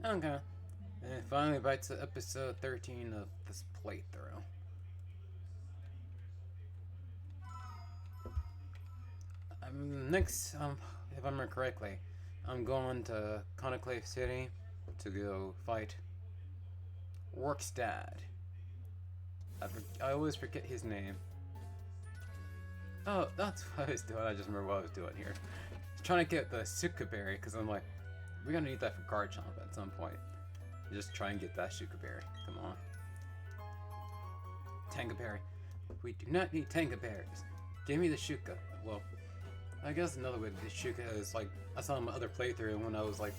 Okay. And finally back to episode 13 of this playthrough. Next, if I remember correctly, I'm going to Canaclave City to go fight Rourke's dad. I always forget his name. Oh, that's what I was doing. I just remember what I was doing here. Trying to get the Suka berry because I'm like, we're gonna need that for card chomp at some point. Just try and get that Shuka berry. Come on. Tanga berry. We do not need Tanga berries. Give me the Shuka. Well, I guess another way to do Shuka is like I saw in my other playthrough when I was like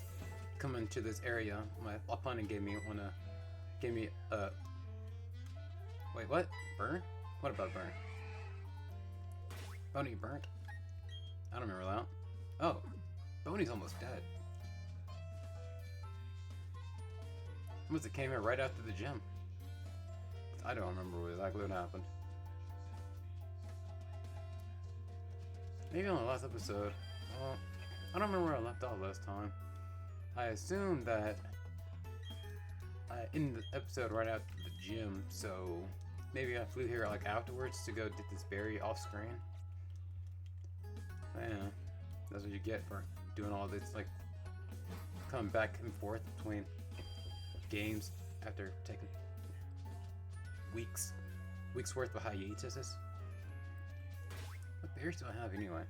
coming to this area. My opponent gave me wait, what? Burn? What about burn? Boney burnt? I don't remember that. Oh, Boney's almost dead. Must have came here right after the gym. I don't remember exactly what happened. Maybe on the last episode. Well, I don't remember where I left off last time. I assume that in the episode right after the gym, so maybe I flew here like afterwards to go get this berry off screen. Yeah, that's what you get for doing all this, like coming back and forth between games after taking weeks worth of hiatuses. What berries do I have anyway?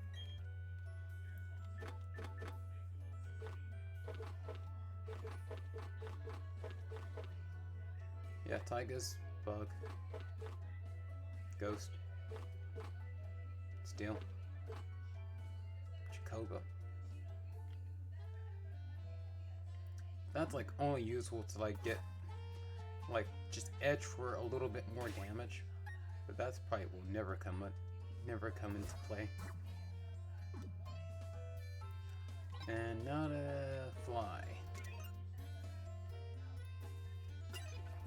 Yeah, Tigers, Bug, Ghost, Steel, Jacoba. That's like only useful to like get like just edge for a little bit more damage, but that's probably will never come into play. And not a fly.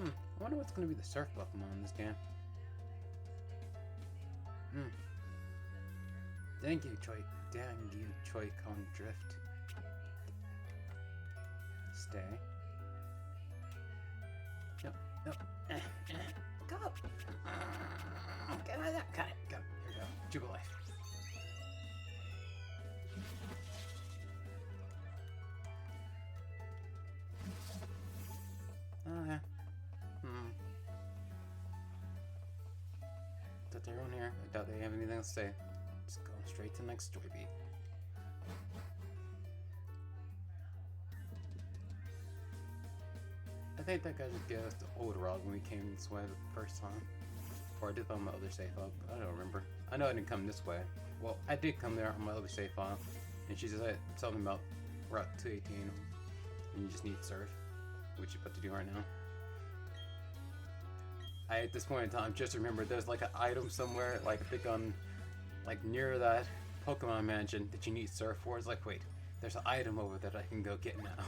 I wonder what's gonna be the surf Pokemon in this game. Thank you, Choy-Con Drift. Stay. No. Go! Get out of that! Got it! Go! Here we go. Jubilife. Oh, yeah. Doubt they're on here. I doubt they have anything to say. Just go straight to the next story beat. I think that guy just gave us the old rod when we came this way the first time. Or I did on my other save file. I don't remember. I know I didn't come this way. Well, I did come there on my other save file. And she said something about Route 218. And you just need surf. Which you're about to do right now. At this point in time, just remember there's like an item somewhere, like I think on, like near that Pokemon mansion that you need surf for. It's like, wait, there's an item over that I can go get now.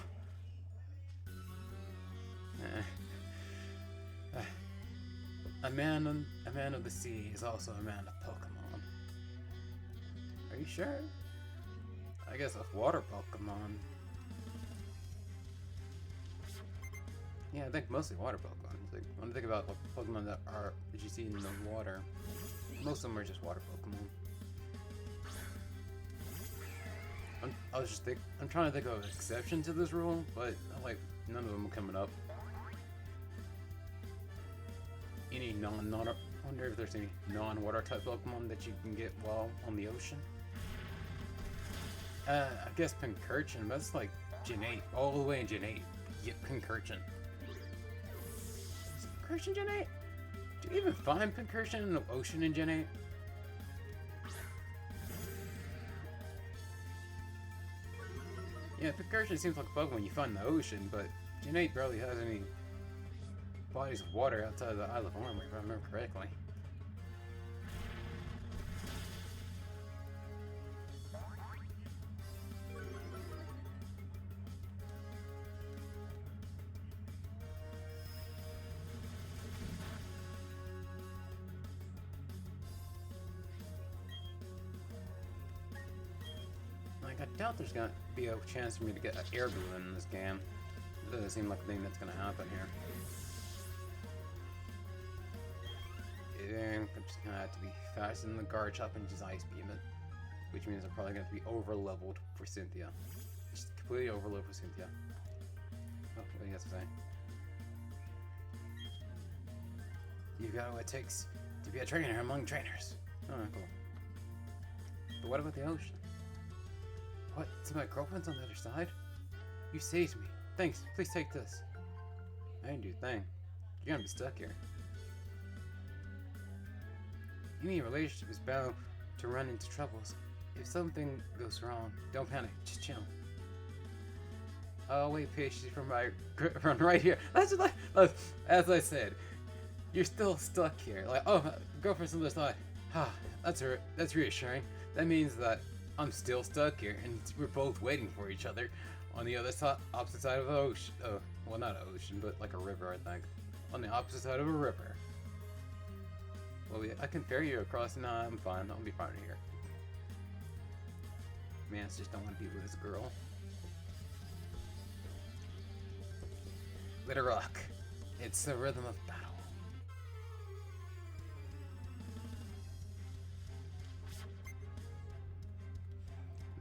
A man of the sea is also a man of Pokemon. Are you sure? I guess of water Pokemon. Yeah, I think mostly water Pokemon. Like, when I think about Pokemon that you see in the water, most of them are just water Pokemon. I'm trying to think of an exception to this rule, but like none of them are coming up. Any I wonder if there's any non-water type Pokemon that you can get while on the ocean. I guess Pincurchin, but that's like Gen 8, all the way in Gen 8. Get Pincurchin. Is Pincurchin Gen 8? Do you even find Pincurchin in the ocean in Gen 8? Yeah, Pincurchin seems like a Pokemon you find in the ocean, but Gen 8 barely has any bodies of water outside of the Isle of Armor, if I remember correctly. Like, I doubt there's gonna be a chance for me to get an air balloon in this game. The doesn't seem like a thing that's gonna happen here. And I'm just gonna have to be faster than the guard chop and just ice beam it. Which means I'm probably gonna have to be over leveled for Cynthia. Just completely over leveled for Cynthia. Oh, what do you have to say? You got what it takes to be a trainer among trainers. Oh, cool. But what about the ocean? What? So my girlfriend's on the other side? You saved me. Thanks. Please take this. I didn't do a thing. You're gonna be stuck here. Any relationship is bound to run into troubles. If something goes wrong, don't panic. Just chill. Oh wait, Paige, she's from right here. That's just like, as I said, you're still stuck here. Like, oh, girlfriend's on the other side. Ah, that's reassuring. That means that I'm still stuck here, and we're both waiting for each other on the other side, opposite side of the ocean. Oh, well, not an ocean, but like a river, I think. On the opposite side of a river. Well, I can ferry you across. Nah, I'm fine. I'll be fine here. Man, I just don't want to be with this girl. Let her rock. It's the rhythm of battle.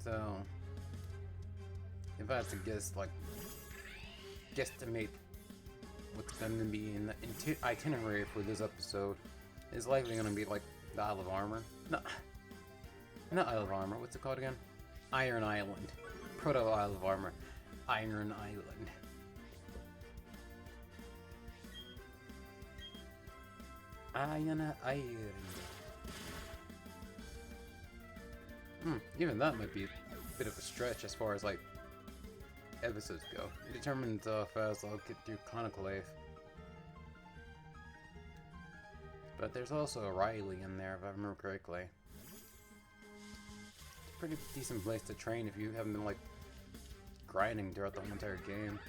So, if I had to guess, like, guesstimate what's going to be in the itinerary for this episode, is likely going to be like the Isle of Armor. No, not Isle of Armor. What's it called again? Iron Island. Proto Isle of Armor. Iron Island. Iron Island. Even that might be a bit of a stretch as far as like episodes go. It determines how fast I'll get through Canaclave. But there's also a Riley in there, if I remember correctly. It's a pretty decent place to train if you haven't been like grinding throughout the whole entire game.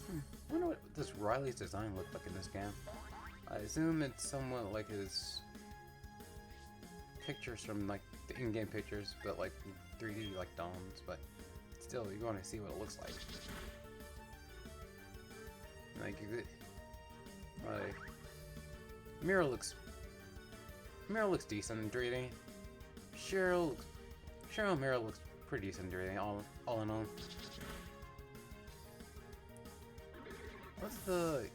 I wonder what this Riley's design looked like in this game. I assume it's somewhat like his pictures from like the in-game pictures, but like 3D like domes, but still you want to see what it looks like. Like Mira looks decent in 3D. Mira looks pretty decent in 3D, all in all. What's the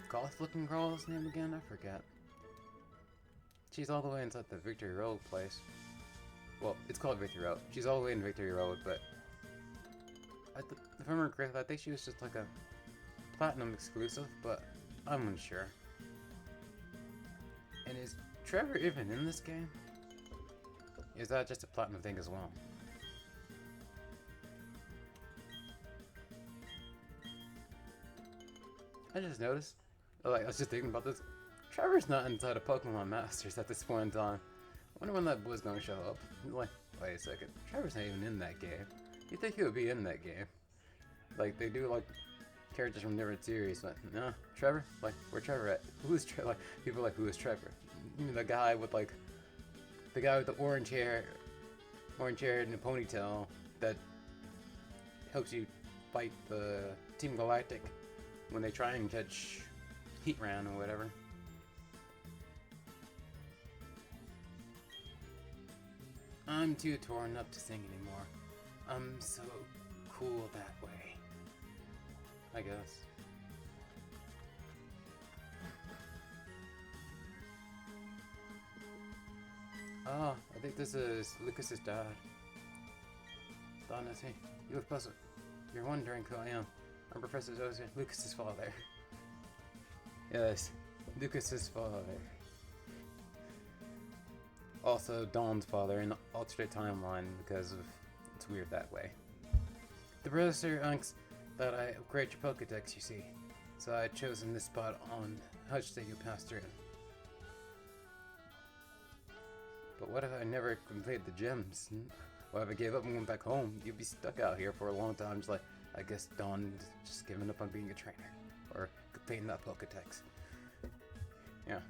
goth-looking girl's name again? I forget. She's all the way inside the Victory Road place. Well, it's called Victory Road. She's all the way in Victory Road, but if I remember correctly, I think she was just like a Platinum exclusive, but I'm unsure. And is Trevor even in this game? Is that just a Platinum thing as well? I just noticed, like, I was just thinking about this. Trevor's not inside of Pokemon Masters at this point in time. I wonder when that boy's gonna show up. Like, wait a second. Trevor's not even in that game. You'd think he would be in that game. Like, they do, like, characters from different series, but no. Trevor? Like, where's Trevor at? Who is Trevor? Like, people are like, who is Trevor? You mean the guy with, like, the guy with the orange hair and a ponytail that helps you fight the Team Galactic when they try and catch Heatran or whatever. I'm too torn up to sing anymore. I'm so cool that way, I guess. Oh, I think this is Lucas's dad. Don, is he? You look puzzled. You're wondering who I am. I'm Professor Zosia, Lucas's father. Yes, Lucas's father. Also, Dawn's father in the alternate timeline because of it's weird that way. The professor asks that I upgrade your Pokedex, you see. So I had chosen this spot on Hutch that you passed through. But what if I never completed the gyms? What if I gave up and went back home? You'd be stuck out here for a long time, just like, I guess Dawn just giving up on being a trainer. Or completing that Pokedex. Yeah.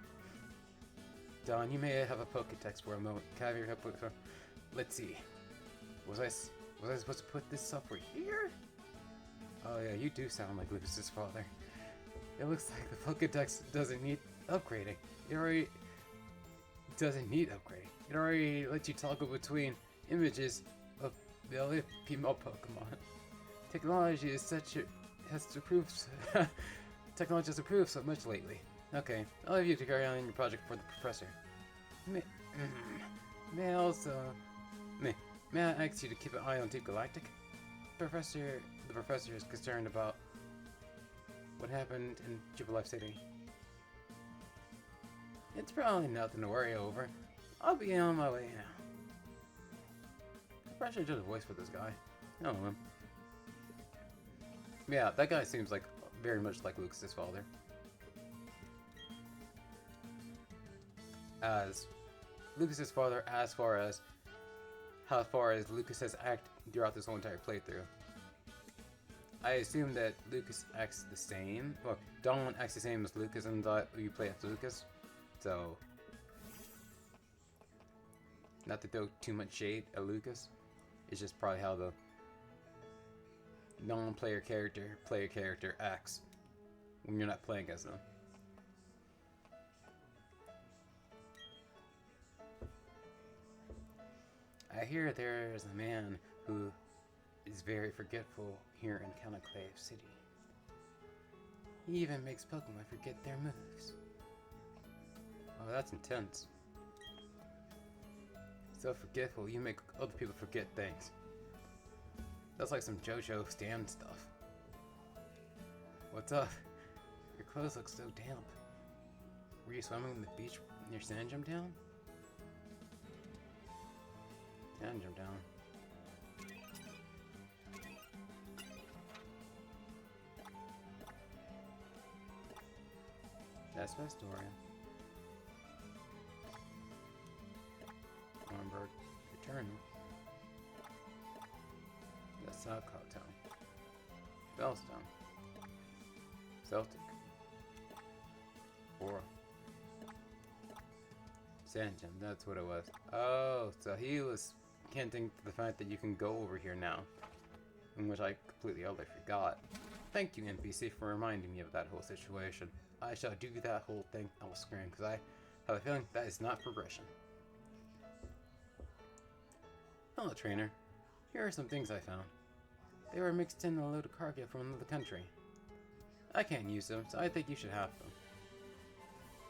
Dawn, you may have a Pokedex for a moment. Can I have your help with her? Let's see. Was I supposed to put this software here? Oh yeah, you do sound like Lucas's father. It looks like the Pokédex doesn't need upgrading. It already doesn't need upgrading. It already lets you toggle between images of the other female Pokemon. Technology is such a has improved. Technology has improved so much lately. Okay, I'll leave you to carry on your project for the professor. May I also may I ask you to keep an eye on Deep Galactic? The professor is concerned about what happened in Jubilife City. It's probably nothing to worry over. I'll be on my way now. The professor did a voice for this guy. I don't know. Yeah, that guy seems like very much like Lucas's father. As Lucas's father, as far as how far as Lucas has acted throughout this whole entire playthrough. I assume that Lucas acts the same. Well, Don acts the same as Lucas and that you play as Lucas. So, not to throw too much shade at Lucas. It's just probably how the non-player character acts when you're not playing as them. I hear there's a man who is very forgetful here in Canaclave City. He even makes Pokemon forget their moves. Oh, that's intense. So forgetful, you make other people forget things. That's like some JoJo stand stuff. What's up? Your clothes look so damp. Were you swimming in the beach near Sandjam Town? Sandjam Town. That's Vestoria. Thornburg, Return. That's Southcott Town. Bellstone. Celtic. Bora. Sandgem, that's what it was. Oh, so he was hinting to the fact that you can go over here now. In which I completely utterly forgot. Thank you, NPC, for reminding me of that whole situation. I shall do that whole thing off screen, because I have a feeling that is not progression. Hello, trainer. Here are some things I found. They were mixed in a load of cargo from another country. I can't use them, so I think you should have them.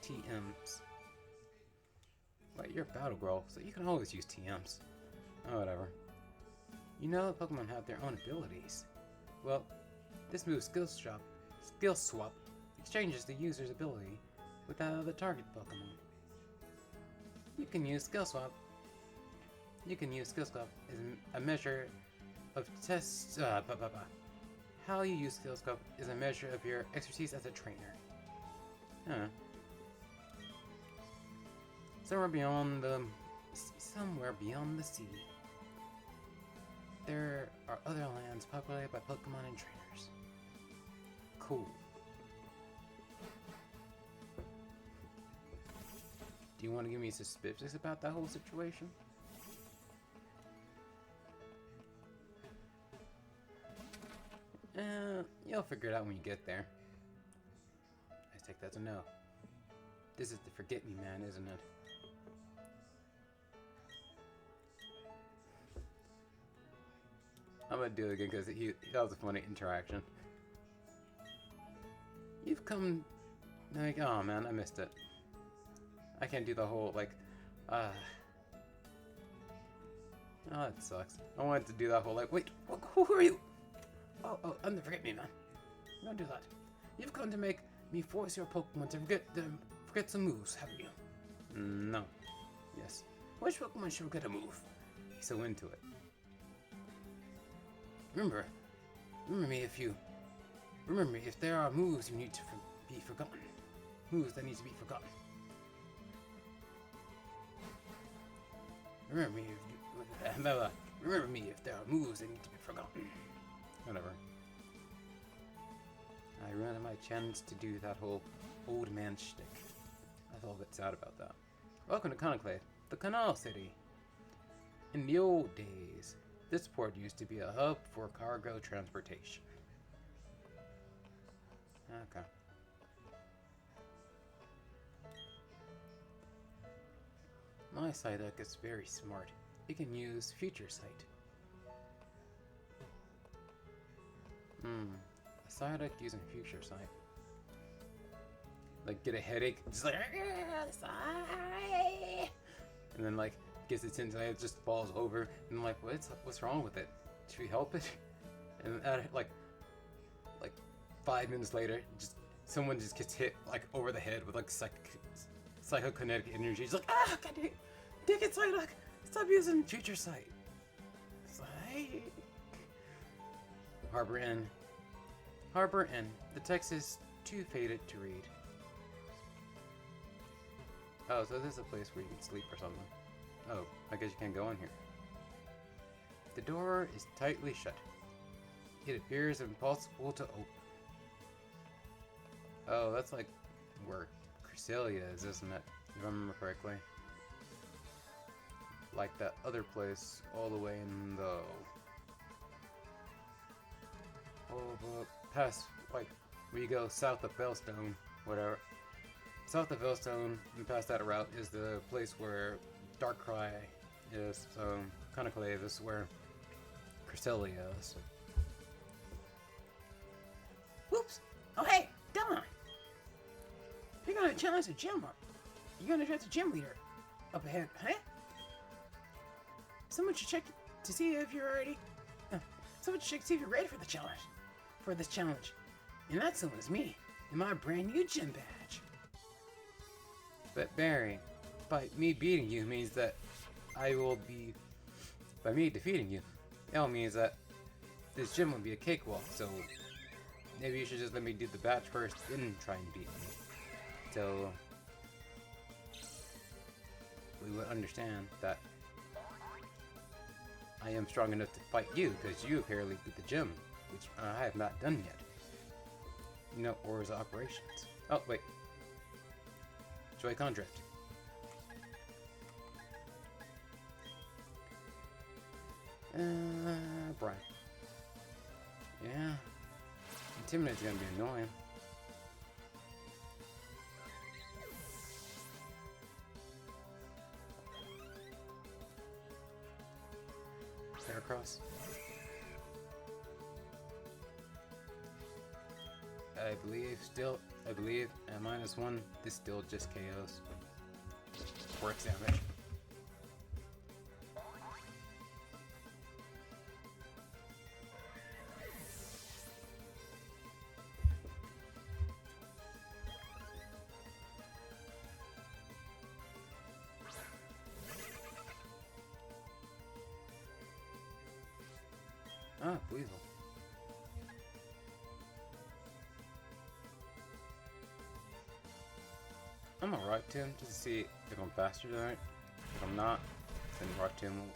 TMs. Wait, you're a battle girl, so you can always use TMs. Oh, whatever. You know, Pokemon have their own abilities. Well, this move Skill Swap exchanges the user's ability with that of the target Pokemon. You can use Skill Swap as a measure of how you use Skill Swap is a measure of your expertise as a trainer. Huh. Somewhere beyond the sea, there are other lands populated by Pokemon and trainers. Cool. Do you want to give me specifics about that whole situation? You'll figure it out when you get there. I take that to no. This is the Forget Me Man, isn't it? I'm gonna do it again because that was a funny interaction. You've come... Like, oh man, I missed it. I can't do the whole, like, Oh, that sucks. I wanted to do that whole, like, wait, who are you? Oh, I'm the Forget Me Man. Don't do that. You've come to make me force your Pokemon to forget some moves, haven't you? No. Yes. Which Pokemon should forget a move? He's so into it. Remember me if there are moves you need to be forgotten. Moves that need to be forgotten. Remember me if there are moves that need to be forgotten. Whatever. I ran out of my chance to do that whole old man shtick. That's all that's sad about that. Welcome to Canaclave, the Canal City. In the old days, This port used to be a hub for cargo transportation. Okay. My Psyduck is very smart. It can use future sight. A Psyduck using future sight. Like, get a headache, just like, and then like gets its inside, it just falls over, and like, what's wrong with it? Should we help it? And like 5 minutes later, just someone just gets hit like over the head with like psychokinetic energy. It's like, ah, God dig it, Psyduck, stop using future sight. Sight. Harbor Inn. Harbor Inn. The text is too faded to read. Oh, so this is a place where you can sleep or something. Oh, I guess you can't go in here. The door is tightly shut. It appears impossible to open. Oh, that's like where Cresselia is, isn't it? If I remember correctly. Like that other place all the way in the... Oh, past, like, where you go south of Bellstone, whatever. South of Bellstone and past that route is the place where Darkrai is. So, Canaclave is where Cresselia is. Whoops! Oh hey, Don! You're gonna challenge the gym up. You're gonna address the gym leader up ahead, huh? Someone should check to see if you're ready. Someone should check to see if you're ready for the challenge. For this challenge. And that someone is me, in my brand new gym badge. But Barry, by me beating you means that I will be... By me defeating you, that means that this gym will be a cakewalk, so... Maybe you should just let me do the badge first, then try and beat me. So... we would understand that I am strong enough to fight you, because you apparently beat the gym, which I have not done yet. You know, or his operations. Oh, wait. Joy-Con Drift. Brian. Yeah. Intimidate's gonna be annoying. Heracross. I believe, at -1, this still just KOs. Works damage. Ah, Weasel. I'm gonna Rock Tomb just to see if I'm faster than it. If I'm not, then Rock Tomb will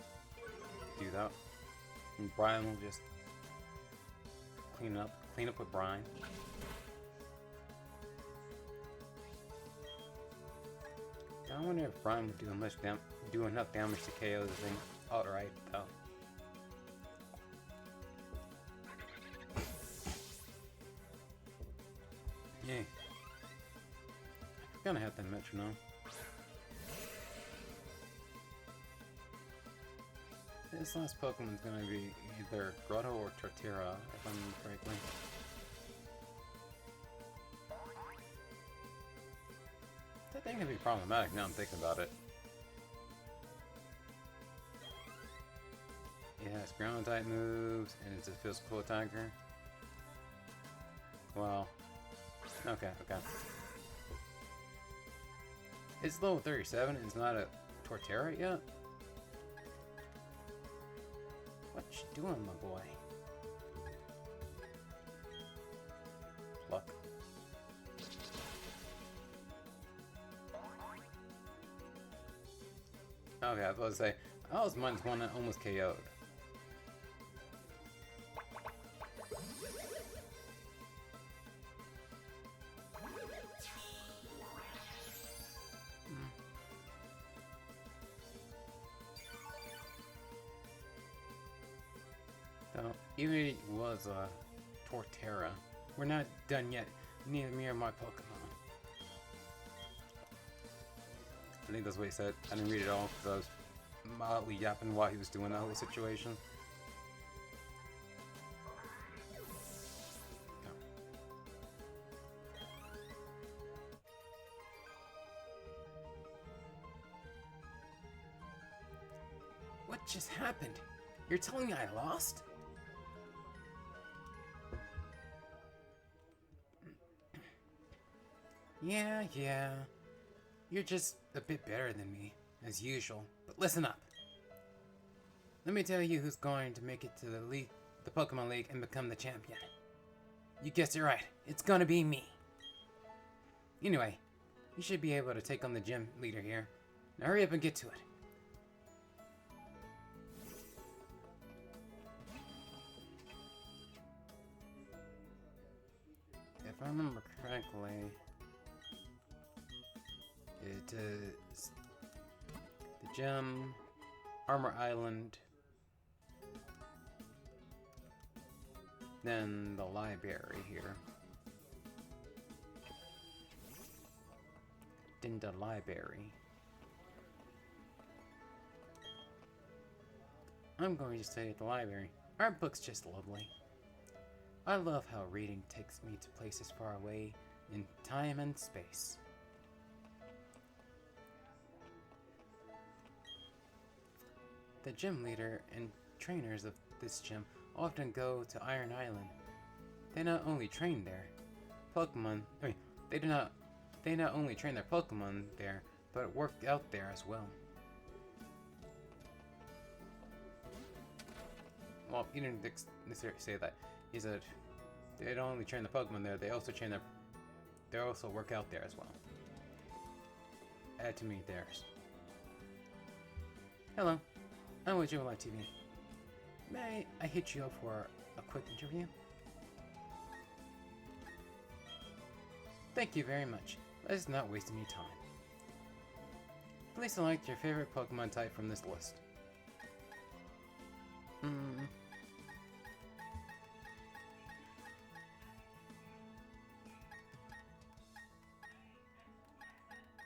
do that. And Brian will just clean up with Brian. I wonder if Brian would do enough damage to KO the thing outright though. Yeah. Gonna have that metronome. This last Pokemon's gonna be either Grotto or Torterra, if I remember correctly. That thing can be problematic now I'm thinking about it. It has ground type moves and it's a physical attacker. Well, okay. It's level 37 and it's not a Torterra yet? What you doing, my boy? Luck. Okay, I was about to say, I was -1 that almost KO'd. So, even if it was Torterra, we're not done yet. Neither me or my Pokemon. I think that's what he said. I didn't read it all because I was mildly yapping while he was doing that whole situation. What just happened? You're telling me I lost? Yeah. You're just a bit better than me, as usual. But listen up. Let me tell you who's going to make it to the league, the Pokemon League, and become the champion. You guessed it right. It's gonna be me. Anyway, you should be able to take on the gym leader here. Now hurry up and get to it. If I remember correctly, it is the gym, Armor Island, then the library here. In the library. I'm going to stay at the library. Our book's just lovely. I love how reading takes me to places far away in time and space. The gym leader and trainers of this gym often go to Iron Island. They not only train their Pokemon, they not only train their Pokemon there, but work out there as well. Well, he didn't necessarily say that. He said they don't only train the Pokemon there, they also work out there as well. Add to me theirs. Hello, I'm with Live TV. May I hit you up for a quick interview? Thank you very much. Let's not waste any time. Please select your favorite Pokemon type from this list.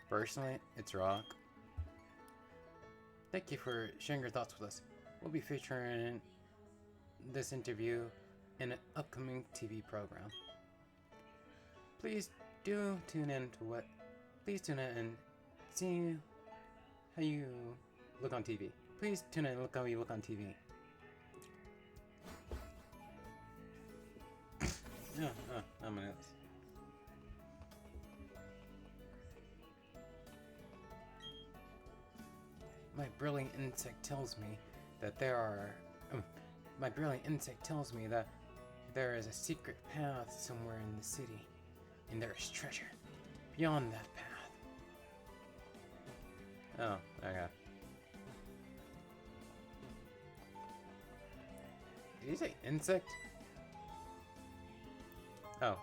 Personally, it's Rock. Thank you for sharing your thoughts with us. We'll be featuring this interview in an upcoming TV program. Please do tune in and see how you look on TV. Please tune in and look how you look on TV. I'm an My brilliant insect tells me that there is a secret path somewhere in the city, and there is treasure beyond that path. Oh, okay. Did you say insect? Oh.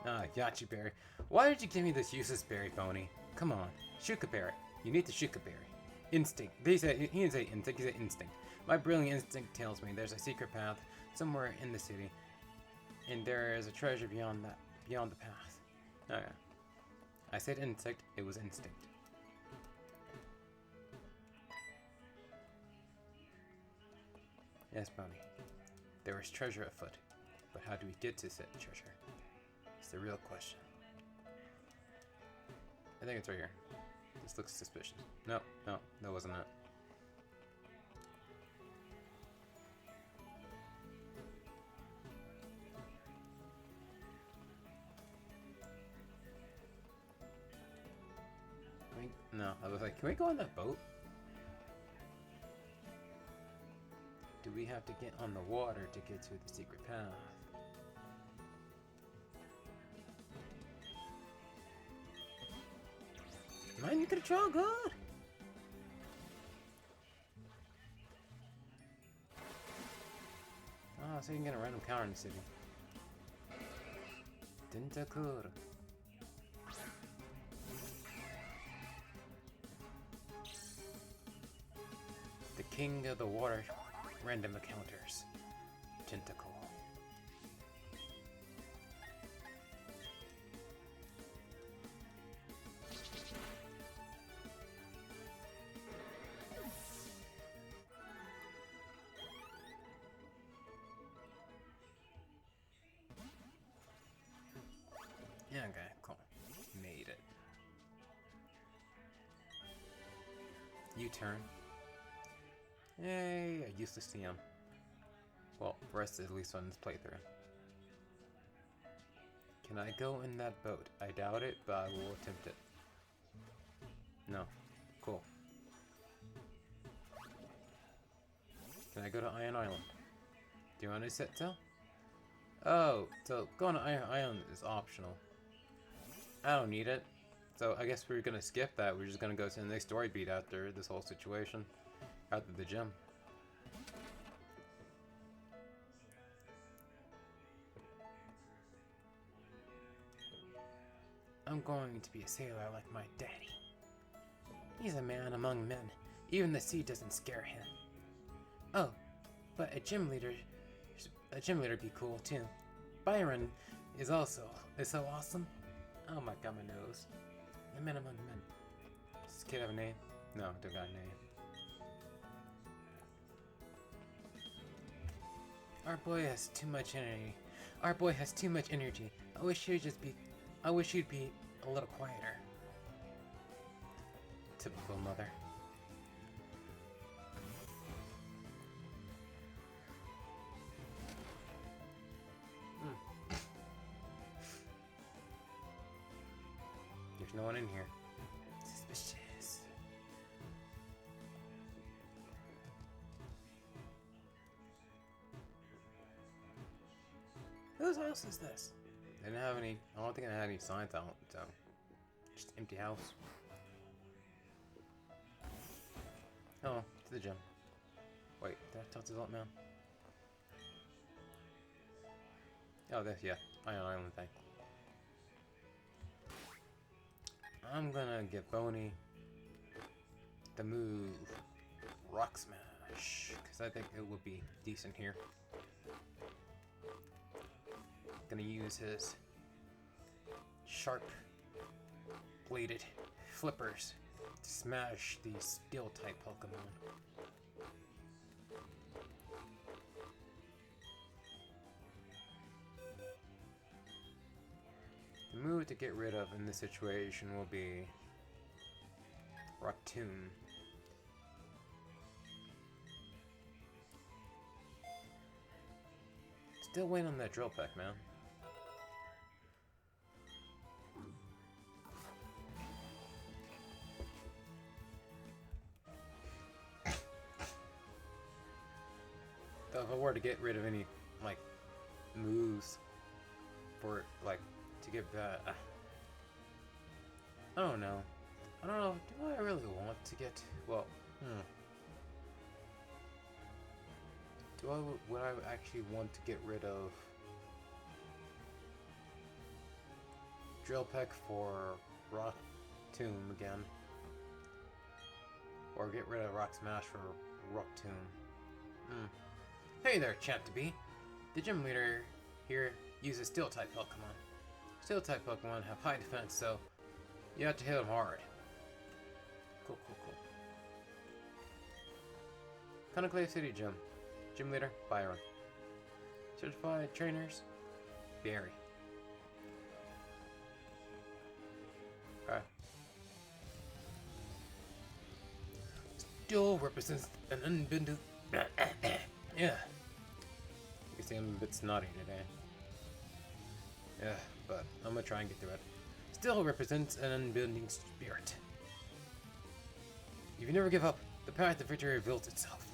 Yachi berry. Why did you give me this useless berry, Pony? Come on, Shuka berry. You need the Shuka berry. Instinct. He didn't say instinct, he said instinct. My brilliant instinct tells me there's a secret path somewhere in the city, and there is a treasure beyond the path. Okay. I said insect, it was instinct. Yes, Pony. There is treasure afoot, but how do we get to said treasure? It's the real question. I think it's right here. This looks suspicious. No, that wasn't it. No, I was like, can we go on that boat? Do we have to get on the water to get to the secret path? Man, you control good. Oh, so you can get a random counter in the city. Tentacool. The king of the water random encounters. tentacle. Yeah, okay, cool. Made it. U-turn. Yay, I used to see him. Well, rest at least on this playthrough. Can I go in that boat? I doubt it, but I will attempt it. No. Cool. Can I go to Iron Island? Do you want to set sail? Oh, so going to Iron Island is optional. I don't need it. So I guess we're gonna skip that. We're just gonna go to the next story beat after this whole situation. After the gym. I'm going to be a sailor like my daddy. He's a man among men. Even the sea doesn't scare him. Oh, but a gym leader be cool too. Byron is so awesome. Oh my god, my nose. The man among men. Does this kid have a name? No, don't got a name. Our boy has too much energy. Our boy has too much energy. I wish he'd be a little quieter. Typical mother. There's no one in here. Suspicious. Whose house is this? They didn't have any. I don't think I had any signs out, so just empty house. Oh, to the gym. Wait, did I talk to that man? Oh, this, yeah, Iron Island thing. I'm gonna give Boney the move Rock Smash, because I think it would be decent here. Gonna use his sharp bladed flippers to smash these steel type Pokemon. The move to get rid of in this situation will be Rock Tomb. Still waiting on that drill peck, man. Though if I were to get rid of any, like, moves for, like, to give that... I don't know. I don't know, do I really want to get... Well, would I actually want to get rid of... Drill Peck for Rock Tomb again? Or get rid of Rock Smash for Rock Tomb? Hey there, champ-to-be! The gym leader here uses Steel-type Pokemon. Steel-type Pokemon have high defense, so you have to hit them hard. Cool, cool, cool. Canaclave City Gym. Gym leader, Byron. Certified trainers, Barry. Okay. Still represents an unbended... Yeah. You see, I'm a bit snotty today. Yeah, but I'm gonna try and get through it. Still represents an unbending spirit. If you never give up, the path to victory reveals itself.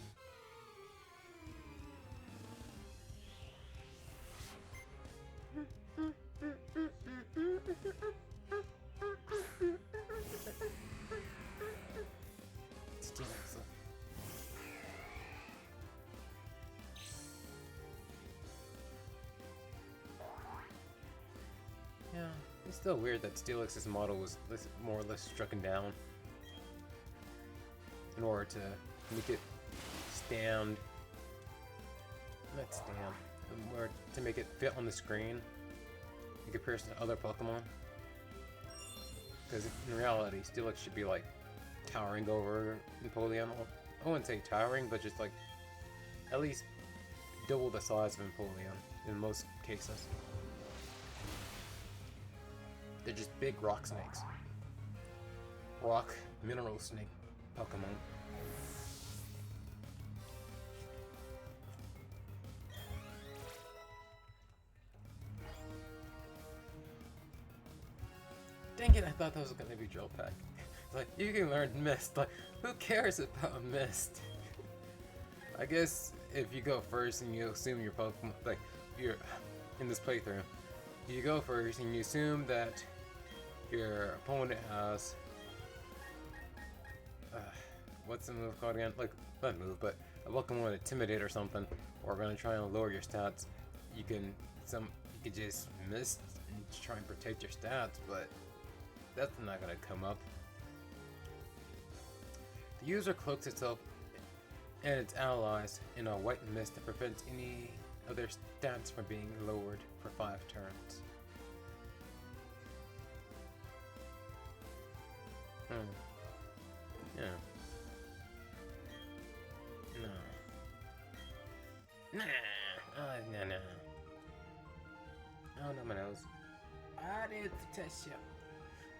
Yeah, it's still weird that Steelix's model was more or less stricken down in order to make it stand. Let's stand. Or to make it fit on the screen in comparison to other Pokemon. Because in reality, Steelix should be like towering over Empoleon. I wouldn't say towering, but just like at least double the size of Empoleon in most cases. They're just big rock snakes. Rock mineral snake Pokemon. Dang it, I thought that was gonna be Drill Peck. Like, you can learn Mist. Like, who cares about Mist? I guess if you go first and you assume your Pokemon, like, you're in this playthrough, you go first and you assume that your opponent has, what's the move called again? Like, not move, but a Pokemon Intimidate or something, or gonna try and lower your stats. You can just miss and try and protect your stats, but that's not gonna come up. The user cloaks itself and its allies in a white mist that prevents any of their stats from being lowered for 5 turns. Yeah. No. Nah. No. Oh no, my nose. I need tissue.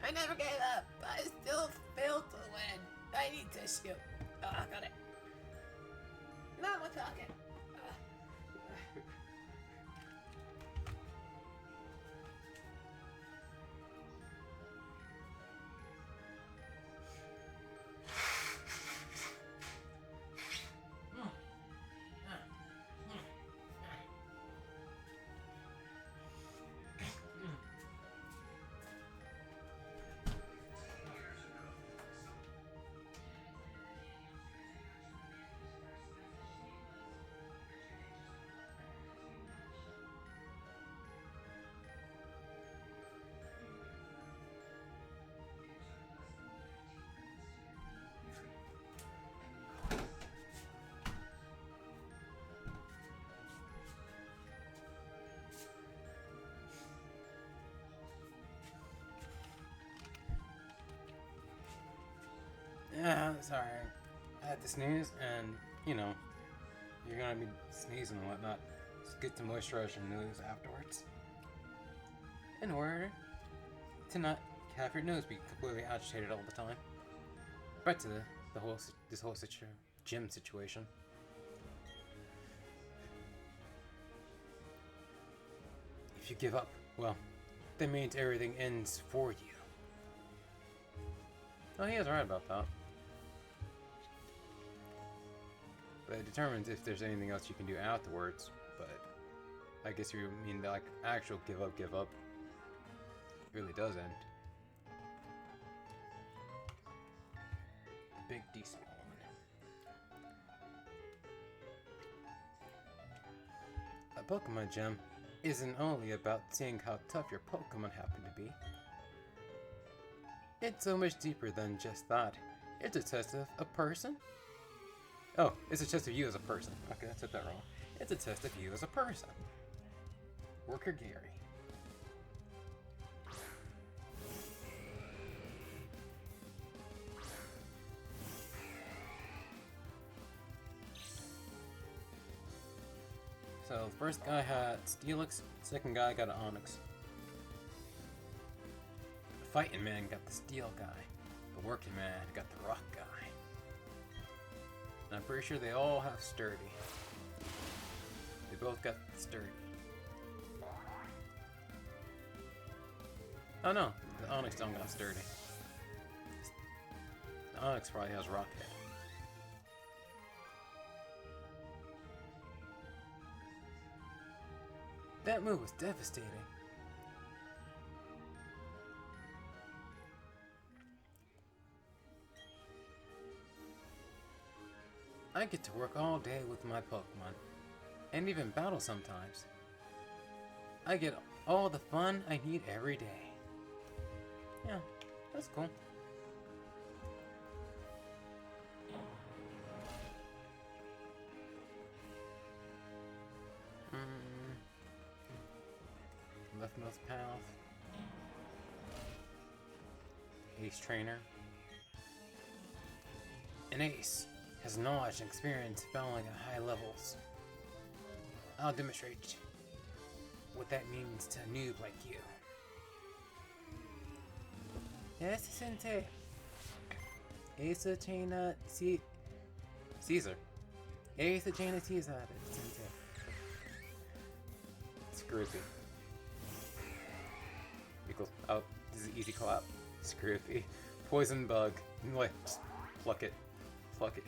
I never gave up. I still failed to win. I need tissue. Oh, I got it. Now we're talking. Yeah, sorry. I had to sneeze, and, you know, you're gonna be sneezing and whatnot. Just get to moisturize your nose afterwards. In order to not have your nose be completely agitated all the time. Back to this whole gym situation. If you give up, well, that means everything ends for you. Oh, he is right about that. But it determines if there's anything else you can do afterwards, but I guess you mean that, like, actual give up, it really does end. Big despawn. A Pokemon gym isn't only about seeing how tough your Pokemon happen to be. It's so much deeper than just that. It's a test of a person. Oh, it's a test of you as a person. Okay, I said that wrong. It's a test of you as a person. Worker Gary. So, the first guy had Steelix, second guy got an Onyx. The fighting man got the Steel guy. The working man got the Rock guy. And I'm pretty sure they all have Sturdy. They both got Sturdy. Oh no, the Onyx don't got Sturdy. The Onyx probably has Rockhead. That move was devastating. I get to work all day with my Pokemon, and even battle sometimes. I get all the fun I need every day. Yeah, that's cool. Leftmost path. Ace trainer. An ace has knowledge and experience battling at high levels. I'll demonstrate what that means to a noob like you. Yes, Sensei. Ace of Chaina Caesar. Ace of Chaina Caesar, Sensei. Scroopy. Equals. Oh, this is easy clap. Scroopy. Poison bug. Like, just pluck it. Pluck it.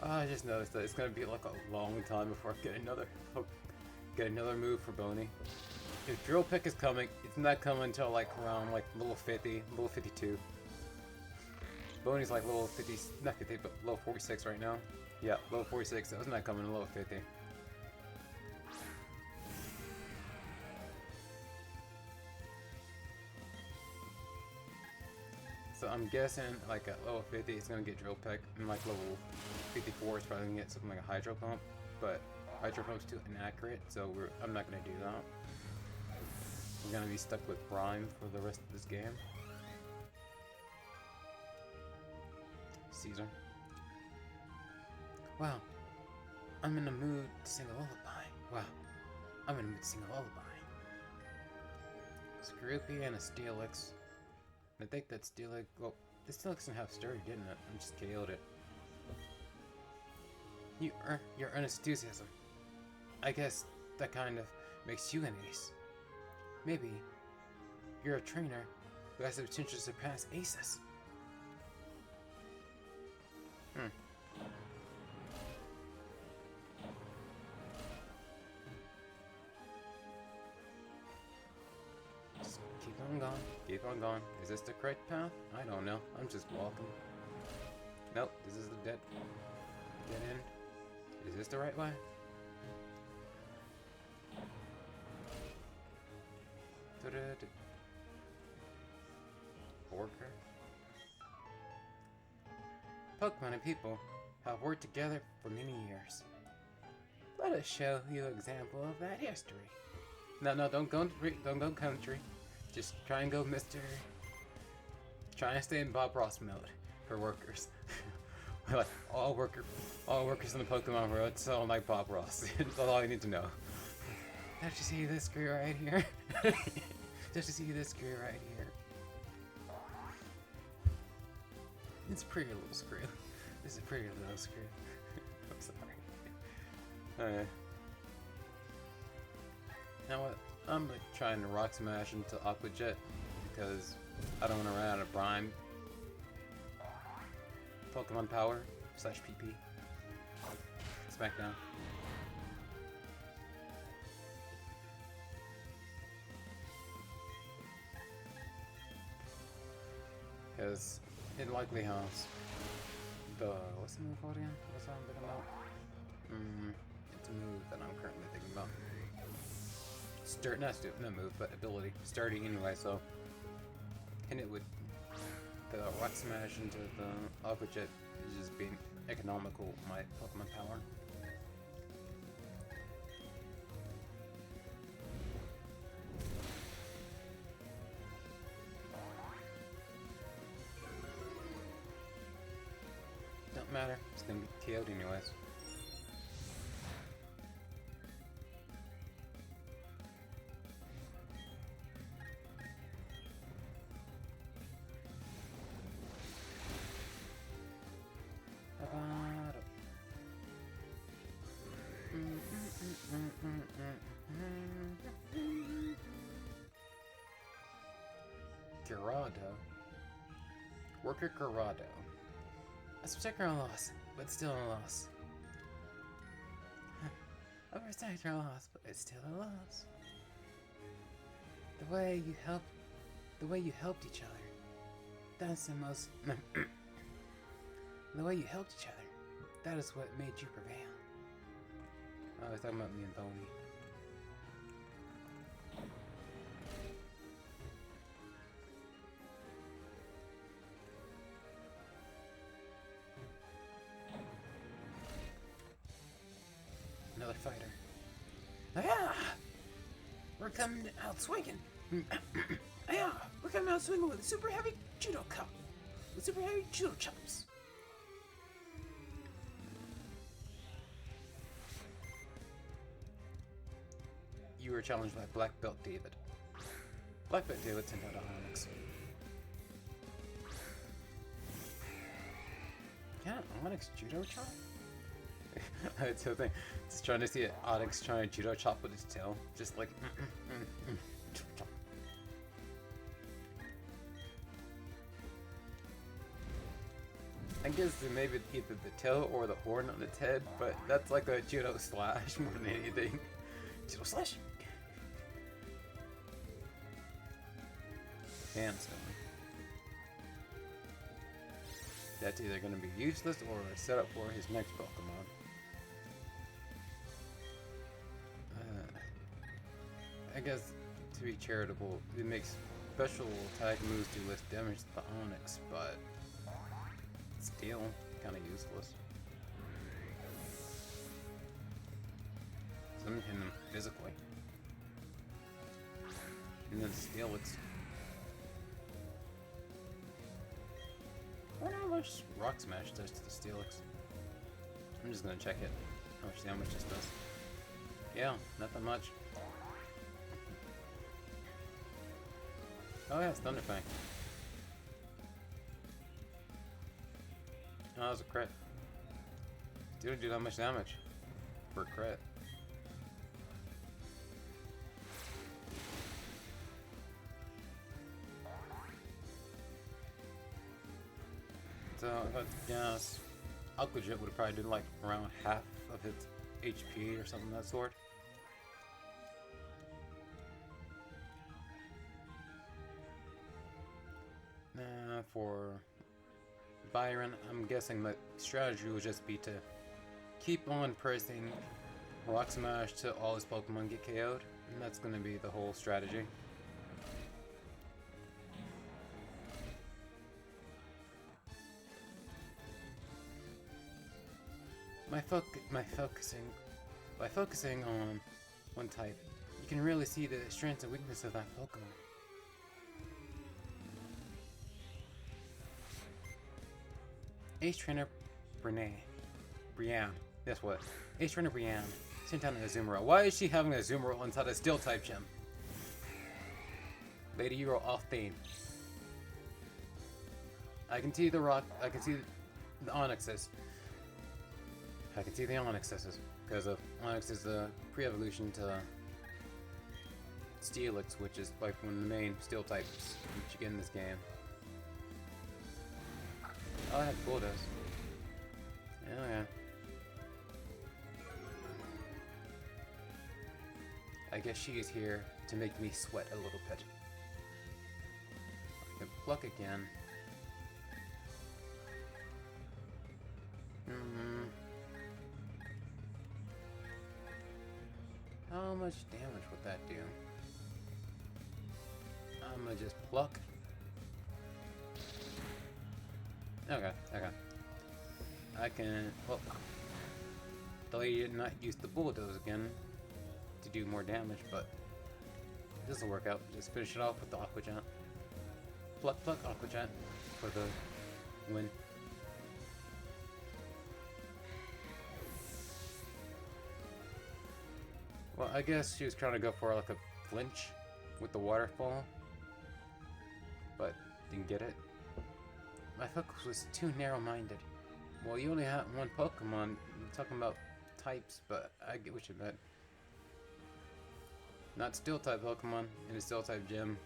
Oh, I just noticed that it's gonna be like a long time before I get another move for Boney. If Drill Pick is coming, it's not coming until like around like level 50, level 52. Boney's like level 50, not 50, but level 46 right now. Yeah, level 46, that was not coming to level 50. So I'm guessing like at level 50 it's gonna get Drill Peck, and like level 54 it's probably gonna get something like a Hydro Pump, but Hydro Pump's too inaccurate, so I'm not gonna do that. I'm gonna be stuck with Brime for the rest of this game. Caesar. Wow, I'm in the mood to sing a lullaby. Wow, I'm in the mood to sing a lullaby. Scroopy and a Steelix. I think that Steelix, well, this Steelix didn't have sturdy, didn't it? I just KO'd it. Your earnest enthusiasm. I guess that kind of makes you an ace. Maybe you're a trainer who has the potential to surpass aces. Just keep on going. Keep on going. Is this the correct path? I don't know. I'm just walking. Nope, this is the dead end. Is this the right way? Worker. Pokemon and people have worked together for many years. Let us show you an example of that history. No, don't go country. Just try and go Mr. Try and stay in Bob Ross mode for workers. Like all workers in the Pokemon world sound like Bob Ross. That's all you need to know. Don't you see this screw right here? Don't you see this screw right here? It's a pretty little screw. This is a pretty little screw. I'm sorry. Now what? I'm trying to Rock Smash into Aqua Jet because I don't want to run out of Prime. Pokemon Power / PP. Smackdown. Because it likely has what's the move called again? What's that I'm thinking about? It's a move that I'm currently thinking about. Not move, but ability. Sturdy anyway, so. And it would. The Rock Smash into the Aqua Jet is just being economical with my Pokemon Power. Don't matter, it's gonna be KO'd anyways. Gerardo. Worker Gerardo. A spectacular loss, but still a loss. A spectacular loss, but it's still a loss. The way you helped each other. That's the most. The way you helped each other. That is what made you prevail. I was talking about me and Boney. Another fighter. Ah! We're coming out swinging. Yeah, we're coming out swinging with a super heavy judo cup. With super heavy judo chops. You were challenged by Black Belt David. Black Belt David sent out Onyx. Yeah, Onyx judo chop? It's the thing. Just trying to see Onyx trying to judo chop with his tail. Just like chop. I guess maybe either the tail or the horn on its head, but that's like a judo slash more than anything. Judo slash? Sandstone. That's either going to be useless or a setup for his next Pokemon. I guess to be charitable, it makes special attack moves do less damage to the Onyx, but still kind of useless. So I'm hitting him physically. And then Steelix. I wonder how much Rock Smash does to the Steelix. I'm just gonna check it. See how much this does. Yeah, not that much. Oh yeah, it's Thunder Fang. Oh, that was a crit. Didn't do that much damage for a crit. So, yes, Aqua Jet would have probably done like around half of its HP or something of that sort. For Byron, I'm guessing the strategy would just be to keep on pressing Rock Smash till all his Pokemon get KO'd, and that's going to be the whole strategy. By focusing on one type, you can really see the strengths and weaknesses of that Pokemon. Ace Trainer Brienne. Guess what? Ace Trainer Brienne sent down an Azumarill. Why is she having an Azumarill inside a Steel type gym? Lady, you are off theme. I can see the rock. I can see the Onyxes. I can see the Onyxes because Onyx is a pre-evolution to Steelix, which is like one of the main Steel types that you get in this game. Oh, I have Bulldoze. Oh yeah. I guess she is here to make me sweat a little bit. I can pluck again. How much damage would that do? I'm gonna just pluck. Okay. I can. Well, the lady did not use the Bulldoze again to do more damage, but this will work out. Just finish it off with the Aqua Jet. Pluck, Aqua Jet for the win. Well, I guess she was trying to go for like a flinch with the waterfall, but didn't get it. My focus was too narrow-minded. Well, you only have one Pokemon. You're talking about types, but I get what you meant. Not Steel-type Pokemon in a Steel-type gym.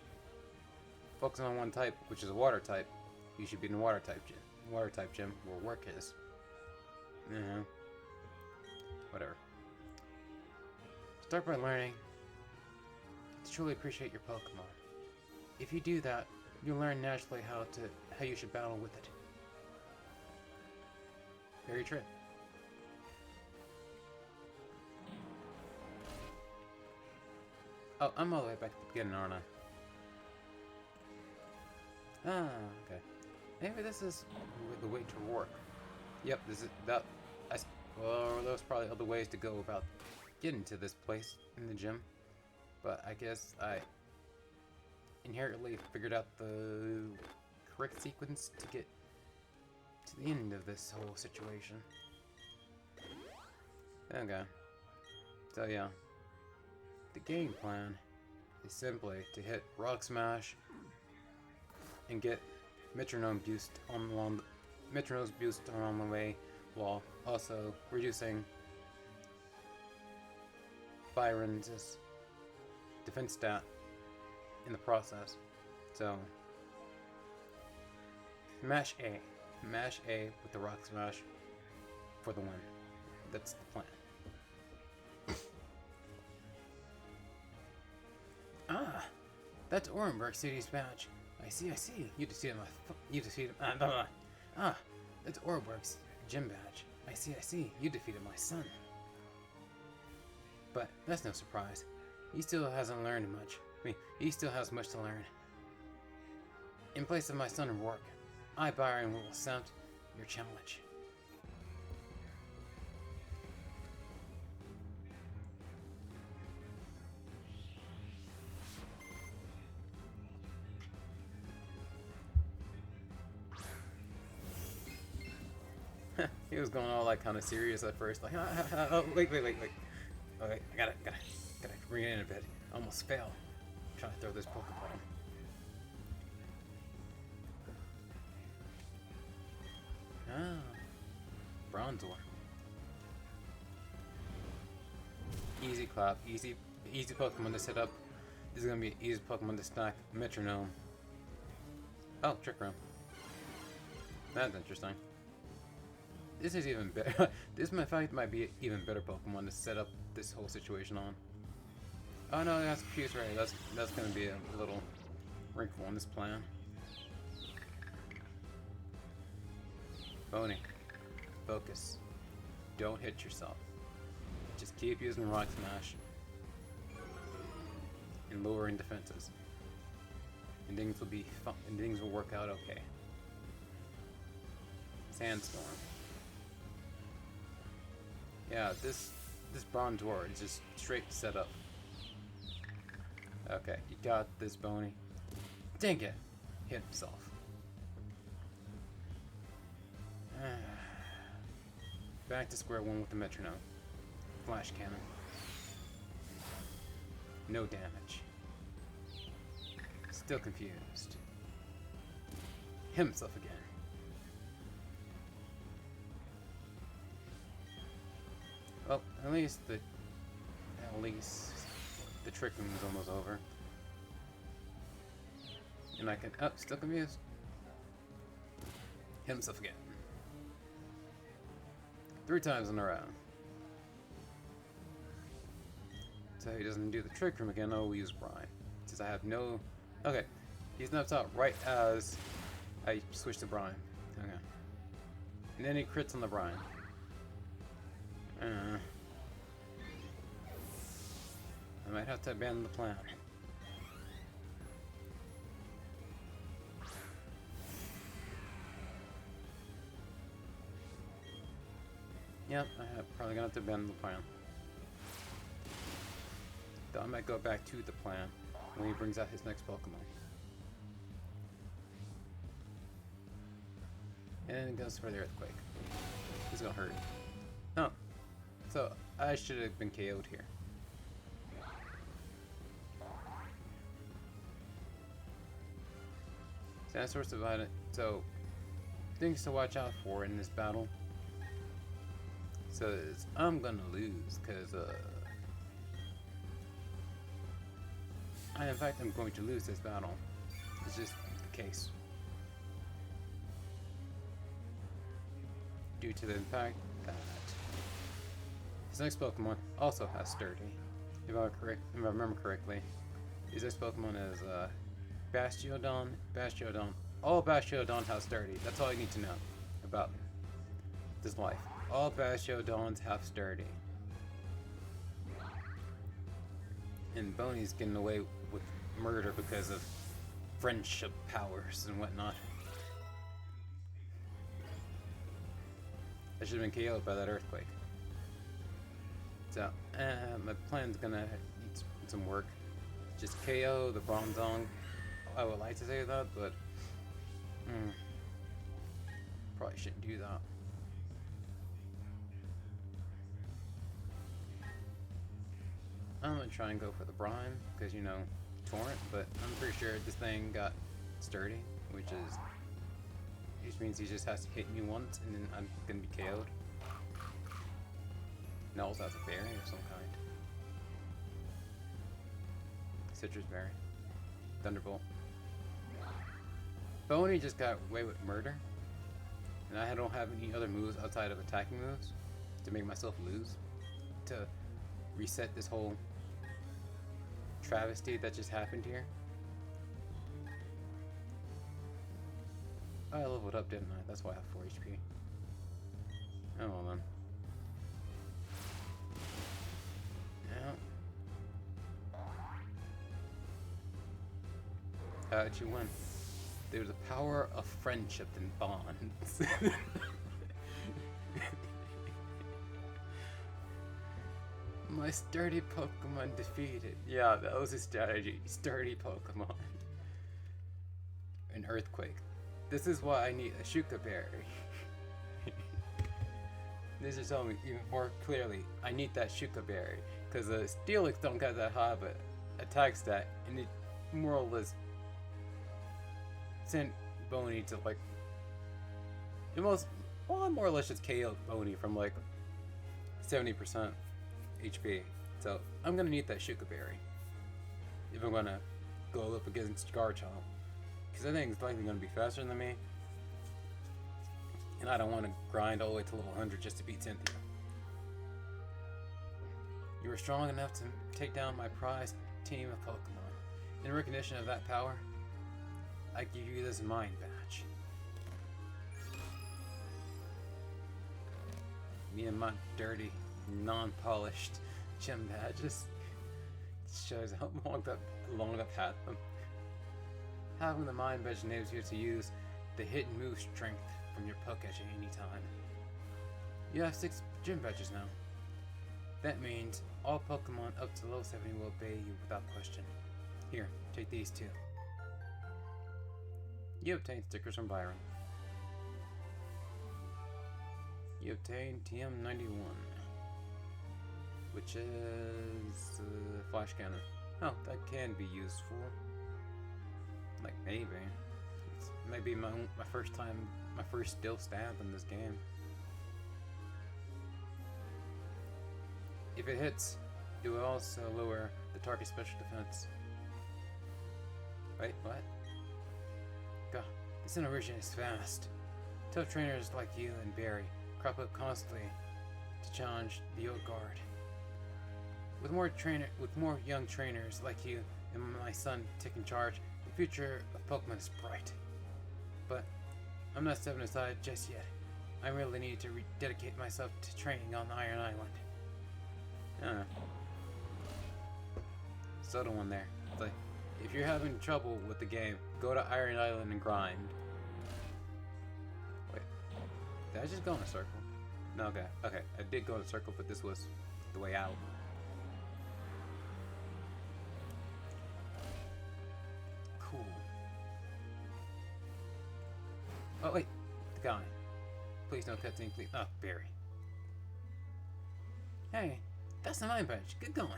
Focus on one type, which is a Water type. You should be in the Water-type gym. Water-type gym where work is. Whatever. Start by learning to truly appreciate your Pokemon. If you do that, you'll learn naturally how you should battle with it. Very true. Oh, I'm all the way back at the beginning, aren't I? Ah, okay. Maybe this is the way to work. Yep, this is that. Well, there's probably other ways to go about getting to this place in the gym. But I guess I inherently figured out the correct sequence to get to the end of this whole situation. Okay. So yeah, the game plan is simply to hit Rock Smash and get metronome boost along the way, while also reducing Byron's defense stat in the process. So mash A with the Rock Smash for the win. That's the plan. Ah, that's Orenburg City's badge. I see. You defeated Ah, that's Orenburg's gym badge. I see. You defeated my son. But that's no surprise. He still hasn't learned much. He still has much to learn. In place of my son and work, I, Byron, will accept your challenge. He was going all like kind of serious at first, like, oh, wait. Okay, I gotta bring it in a bit. I almost fell. Trying to throw this Pokeball. Ah, Bronzor. Easy clap, easy Pokemon to set up. This is gonna be an easy Pokemon to stack. Metronome. Oh, Trick Room. That's interesting. This is even better. This, in fact, might be an even better Pokemon to set up this whole situation on. Oh no, that's Fuse Ray. That's gonna be a little wrinkle in this plan. Boney, focus. Don't hit yourself. Just keep using Rock Smash and lowering defenses, and things will be fun. And things will work out okay. Sandstorm. Yeah, this Bronzor is just straight set up. Okay, you got this, Boney. Dang it! Hit himself. Back to square one with the metronome. Flash cannon. No damage. Still confused. Hit himself again. Well, at least the trick room is almost over. And I can, oh, still confused. Hit himself again. 3 times in a row. So he doesn't do the trick room again, I'll use Brine. Since I have no, okay. He snaps out right as I switch to Brine. Okay. And then he crits on the Brine. I might have to abandon the plan. Yep, probably gonna have to abandon the plan. Though I might go back to the plan when he brings out his next Pokemon. And then it goes for the Earthquake. This is gonna hurt. Oh. So, I should have been KO'd here. So that's what's about it. So, things to watch out for in this battle. So, I'm gonna lose, because, in fact, I'm going to lose this battle. It's just the case. Due to the fact that his next Pokemon also has Sturdy. If I remember correctly, his next Pokemon is Bastiodon. All Bastiodon has Sturdy. That's all you need to know about this life. All Bastiodons have Sturdy. And Boney's getting away with murder because of friendship powers and whatnot. I should have been KO'd by that Earthquake. So, my plan's gonna need some work. just KO the Bronzong. I would like to say that, but probably shouldn't do that. I'm gonna try and go for the Brine, because you know, Torrent, but I'm pretty sure this thing got sturdy, which means he just has to hit me once and then I'm gonna be KO'd. And also has a berry of some kind. Citrus berry. Thunderbolt. Boney just got away with murder. And I don't have any other moves outside of attacking moves to make myself lose. To reset this whole travesty that just happened here. I leveled up, didn't I? That's why I have 4 HP. Oh well then. Yeah. How'd you win? There's the power of friendship and bonds. My sturdy Pokemon defeated. Yeah, that was his strategy. Sturdy Pokemon. An earthquake. This is why I need a Shuka Berry. This is telling me even more clearly. I need that Shuka Berry. Because the Steelix don't got that high of an attack stat. And it more or less sent Boney to like... well, I more or less just KO'd Boney from like 70% HP. So I'm gonna need that Shuka Berry if I'm gonna go up against Garchomp. Because I think it's likely going to be faster than me. And I don't want to grind all the way to level 100 just to beat Cynthia. You were strong enough to take down my prized team of Pokemon. In recognition of that power, I give you this Mind Badge. Me and my dirty, non-polished gym badges. Shows how long I've had them. Having the Mind Badge enables you to use the hidden move strength from your Pokédex at any time. You have 6 gym badges now. That means all Pokemon up to level 70 will obey you without question. Here, take these 2. You obtain stickers from Byron. You obtain TM91, which is Flash Cannon. Oh, that can be useful. Like, maybe. It's maybe my first time, my first still stab in this game. If it hits, it will also lower the target's special defense. Wait, what? God, this Sinnoh region is fast. Tough trainers like you and Barry crop up constantly to challenge the old guard. With more young trainers like you and my son taking charge, the future of Pokemon is bright. But I'm not stepping aside just yet. I really need to dedicate myself to training on Iron Island. Soda one there. It's like, if you're having trouble with the game, go to Iron Island and grind. Wait, did I just go in a circle? No, okay, I did go in a circle, but this was the way out. Cool. Oh wait, the guy. Please don't cut to me, please. Oh, Barry. Hey, that's the Mind Badge. Get going.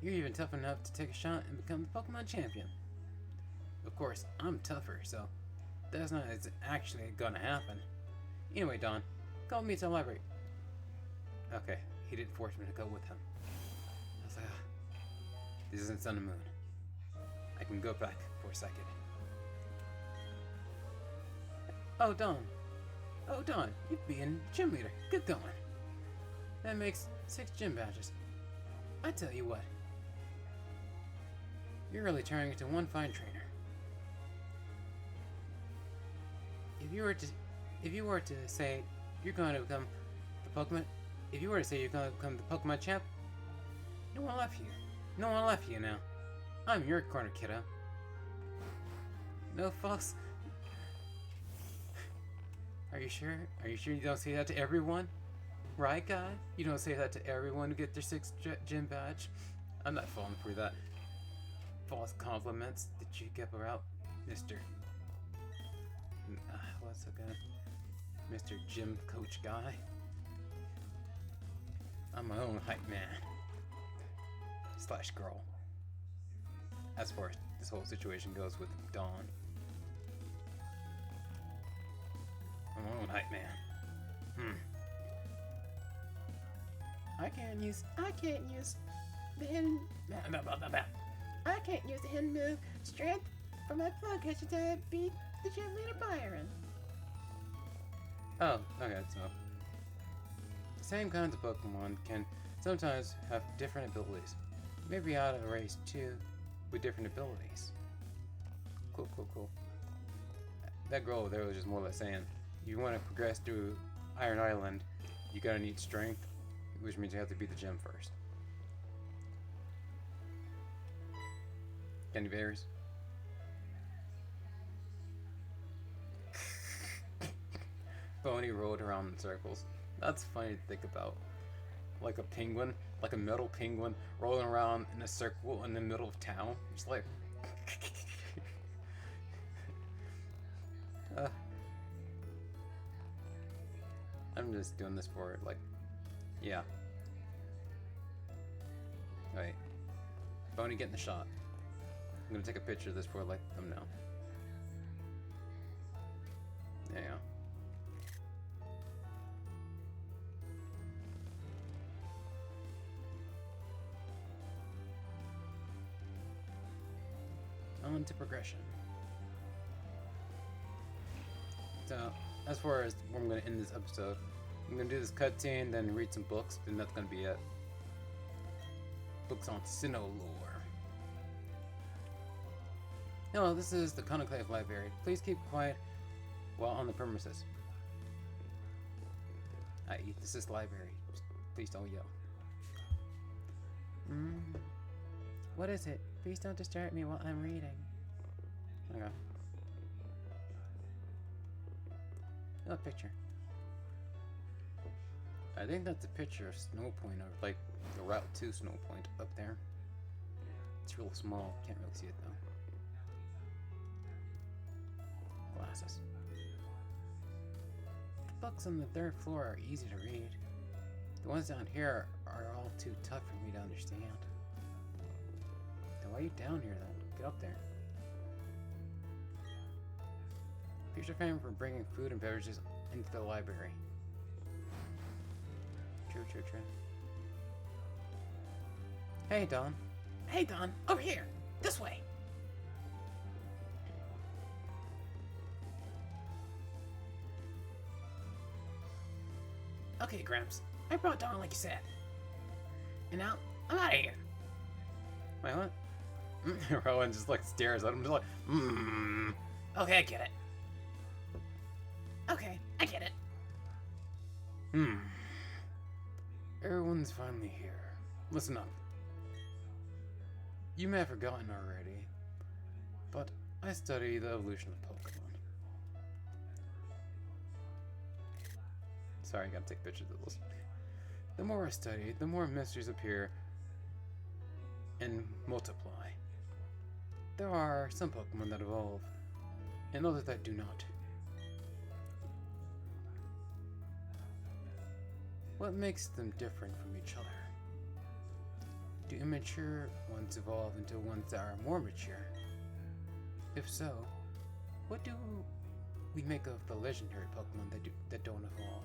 You're even tough enough to take a shot and become the Pokemon champion. Of course, I'm tougher, so that's not actually gonna happen. Anyway, Don, go with me to the library. Okay, he didn't force me to go with him. I was like, this isn't Sun and Moon. I can go back for a second. Oh, Don, you're being gym leader. Get going. That makes 6 gym badges. I tell you what, you're really turning into one fine trainer. If you were to say you're going to become the Pokemon, if you were to say you're going to become the Pokemon champ, no one left you. No one left you now. I'm your corner, kiddo. No false. Are you sure? Are you sure you don't say that to everyone? Right, guy? You don't say that to everyone who get their 6th gym badge? I'm not falling for that. False compliments that you give her out, Mr. What's it gonna? Mr. Gym Coach guy. I'm my own hype man. / girl. As far as this whole situation goes with Dawn. I'm my own hype man. I can't use the hidden move strength for my plug hitch to beat the gym leader Byron. Oh, okay, so the same kinds of Pokemon can sometimes have different abilities. Maybe out of a race too with different abilities. Cool. That girl over there was just more or less saying, you want to progress through Iron Island, you gotta need strength, which means you have to beat the gym first. Candy berries. Boney rolled around in circles. That's funny to think about. Like a penguin, like a metal penguin, rolling around in a circle in the middle of town. Just like... I'm just doing this for, like... Yeah. Wait. Boney getting the shot. I'm gonna take a picture of this for, like, thumbnail. There you go. On to progression. So, as far as where I'm going to end this episode, I'm going to do this cutscene, then read some books, and that's going to be it. Books on Sinnoh lore. Hello, this is the Canaclave Library. Please keep quiet while on the premises. I.e., this is the library. Please don't yell. What is it? Please don't disturb me while I'm reading. Okay. A picture. I think that's a picture of Snow Point, or like the route to Snow Point up there. It's real small, can't really see it though. Glasses. The books on the 3rd floor are easy to read. The ones down here are all too tough for me to understand. Why are you down here though? Get up there. Future fan for bringing food and beverages into the library. True. Hey, Don. Over here! This way! Okay, Gramps. I brought Don like you said. And now, I'm out of here. Wait, what? Rowan just like stares at him, just like, Okay, I get it. Everyone's finally here. Listen up. You may have forgotten already, but I study the evolution of Pokemon. Sorry, I gotta take pictures of this. The more I study, the more mysteries appear and multiply. There are some Pokemon that evolve, and others that do not. What makes them different from each other? Do immature ones evolve into ones that are more mature? If so, what do we make of the legendary Pokemon that don't evolve?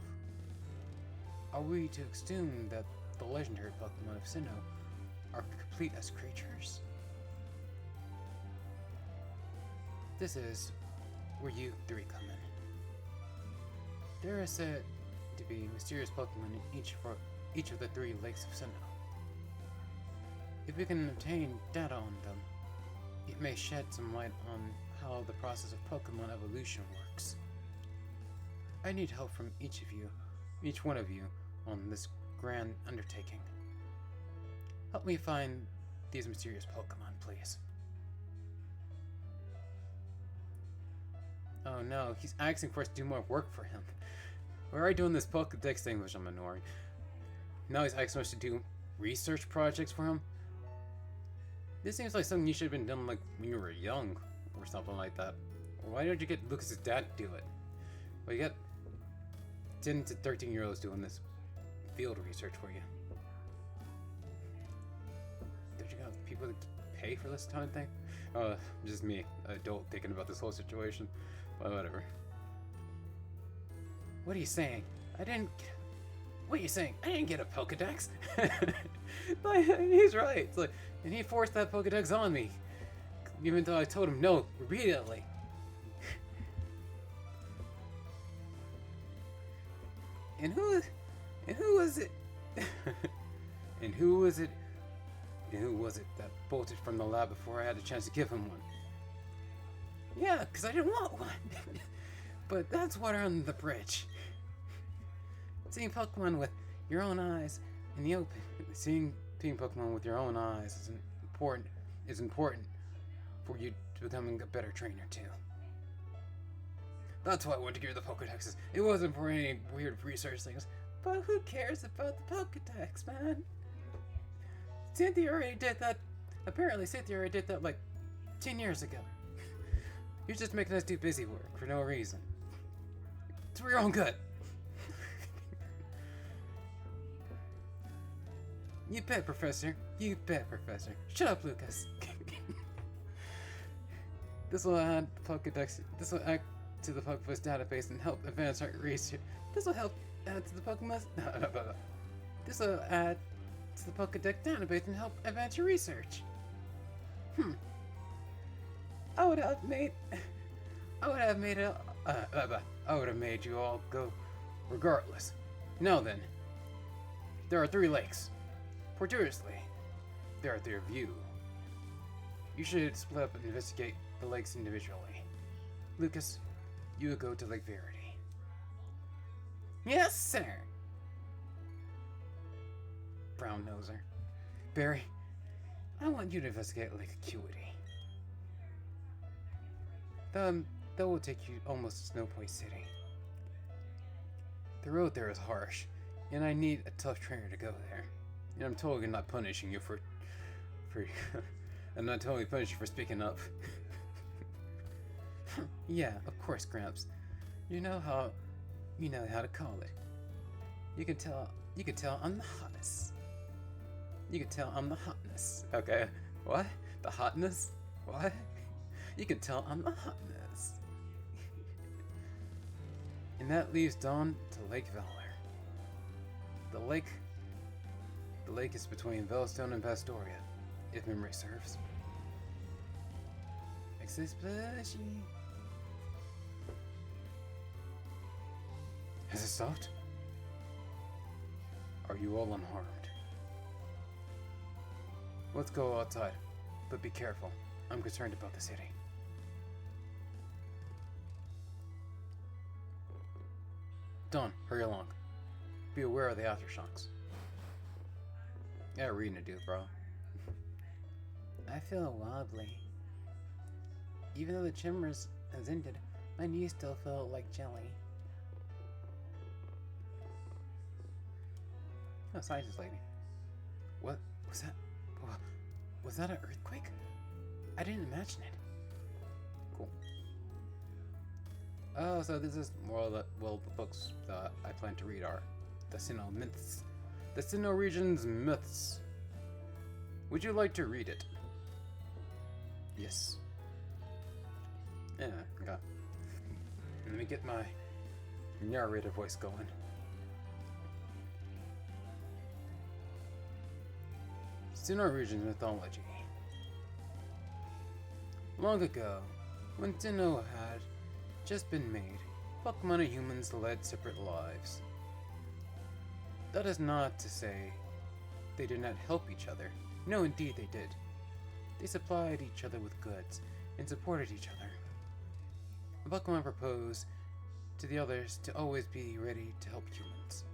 Are we to assume that the legendary Pokemon of Sinnoh are complete as creatures? This is where you 3 come in. There are said to be mysterious Pokemon in each of the 3 lakes of Sinnoh. If we can obtain data on them, it may shed some light on how the process of Pokemon evolution works. I need help from each one of you, on this grand undertaking. Help me find these mysterious Pokemon, please. Oh no, he's asking for us to do more work for him. We're already doing this Pokedex thing, which I'm ignoring. Now he's asking us to do research projects for him? This seems like something you should have been done like when you were young or something like that. Why don't you get Lucas's dad to do it? Well, you got 10 to 13-year-olds doing this field research for you. Don't you got people to pay for this kind of thing? Just me, adult, thinking about this whole situation. But whatever. What are you saying? What are you saying? I didn't get a Pokedex. He's right. It's like, and he forced that Pokedex on me, even though I told him no repeatedly. And who was it? And who was it that bolted from the lab before I had a chance to give him one? Yeah, because I didn't want one. But that's water under the bridge. Seeing Pokemon with your own eyes in the open, seeing Pokemon with your own eyes is important for you to becoming a better trainer too. That's why I wanted to give you the Pokedexes. It wasn't for any weird research things. But who cares about the Pokedex, man? Cynthia already did that. Apparently Cynthia already did that like 10 years ago. You're just making us do busy work for no reason. It's for your own good. You bet, Professor. You bet, Professor. Shut up, Lucas. This will add Pokedex. This will add to the Pokedex database and help advance our research. This will help add to the Pokemon. This will add to the Pokedex database and help advance your research. I would have made you all go regardless. Now then, there are 3 lakes. Fortuitously, there are 3 of you. You should split up and investigate the lakes individually. Lucas, you will go to Lake Verity. Yes, sir. Brown noser. Barry, I want you to investigate Lake Acuity. That will take you almost to Snow Point City. The road there is harsh, and I need a tough trainer to go there. And I'm totally not punishing you for I'm not totally punishing you for speaking up. Yeah, of course, Gramps. You know how to call it. You can tell I'm the hottest. You can tell I'm the hotness. Okay. What? The hotness? What? You can tell I'm the hotness. And that leaves Dawn to Lake Valor. The lake is between Velstone and Pastoria, if memory serves. Exit splashy. Has it stopped? Are you all unharmed? Let's go outside, but be careful. I'm concerned about the city. Dawn, hurry along. Be aware of the aftershocks. Yeah, reading to do, bro. I feel wobbly. Even though the tremors has ended, my knees still feel like jelly. Oh, scientist lady. What was that? Was that an earthquake? I didn't imagine it. Cool. Oh, so this is more the books that I plan to read are the Sinnoh myths. The Sinnoh region's myths. Would you like to read it? Yes. Yeah, okay. Let me get my narrator voice going. Sinnoh region's mythology. Long ago, when Sinnoh had just been made, Pokemon and humans led separate lives. That is not to say they did not help each other. No, indeed they did. They supplied each other with goods and supported each other. The Pokemon proposed to the others to always be ready to help humans.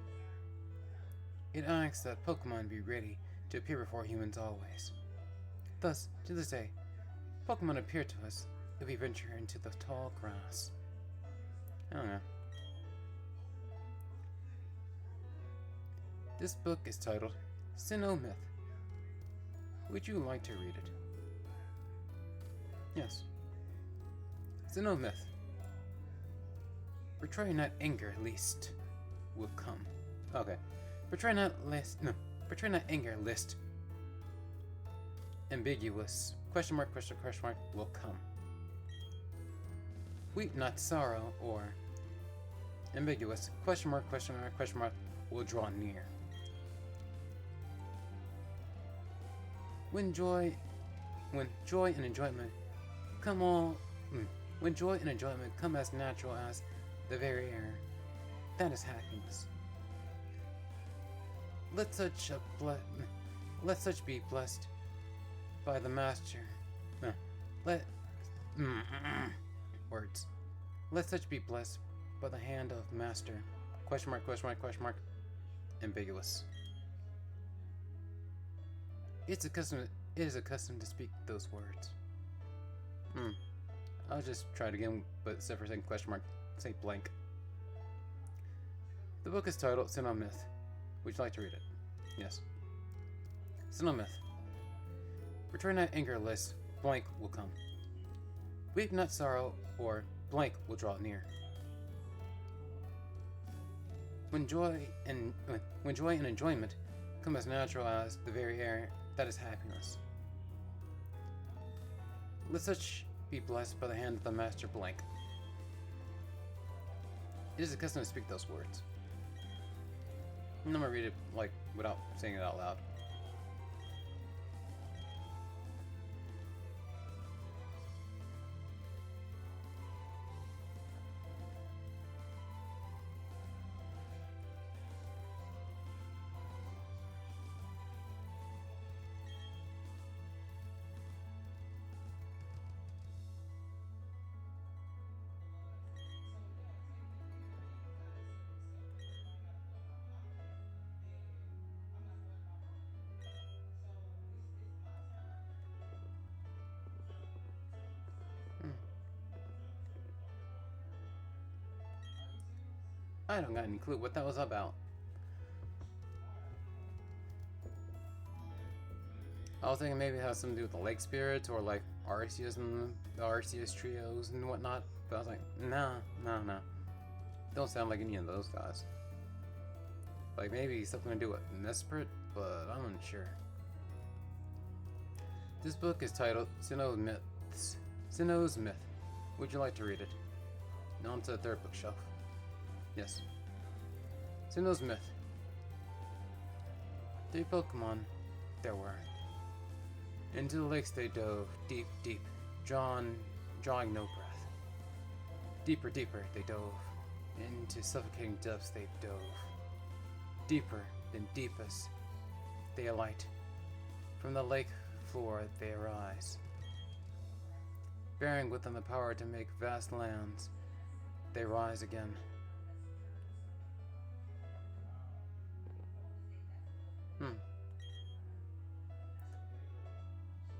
It asks that Pokemon be ready to appear before humans always. Thus, to this day, Pokemon appear to us if we venture into the tall grass. I don't know. This book is titled Sinnoh Myth. Would you like to read it? Yes. Sinnoh myth. Betray not anger, lest will come. Okay. Betray not lest. No. Betray not anger, lest. Ambiguous. Question mark, question mark, will come. Weep not sorrow, or ambiguous. Question mark, will draw near. When joy and enjoyment come when joy and enjoyment come as natural as the very air, that is happiness. Let such be blessed by the master. Words. Let such be blessed by the hand of master. Question mark, ambiguous. It is accustomed to speak those words. I'll just try it again, but instead for saying question mark, say blank. The book is titled Sinnoh Myth. Would you like to read it? Yes. Sinnoh Myth. Return not anger, lest blank will come. Weep not sorrow, or blank will draw near. When joy and enjoyment come as natural as the very air, that is happiness. Let such be blessed by the hand of the master blank. It is a custom to speak those words. I'm gonna read it like without saying it out loud. I don't got any clue what that was about. I was thinking maybe it has something to do with the lake spirits or like Arceus and the Arceus trios and whatnot, but I was like, no. Don't sound like any of those guys. Like maybe something to do with Mesprit, but I'm unsure. This book is titled Sinnoh's Myth. Would you like to read it? Now onto the third bookshelf. Yes. Sinnoh's Myth. 3 Pokemon there were. Into the lakes they dove, deep, drawing no breath. Deeper they dove. Into suffocating depths they dove. Deeper than deepest they alight. From the lake floor they arise. Bearing with them the power to make vast lands, they rise again.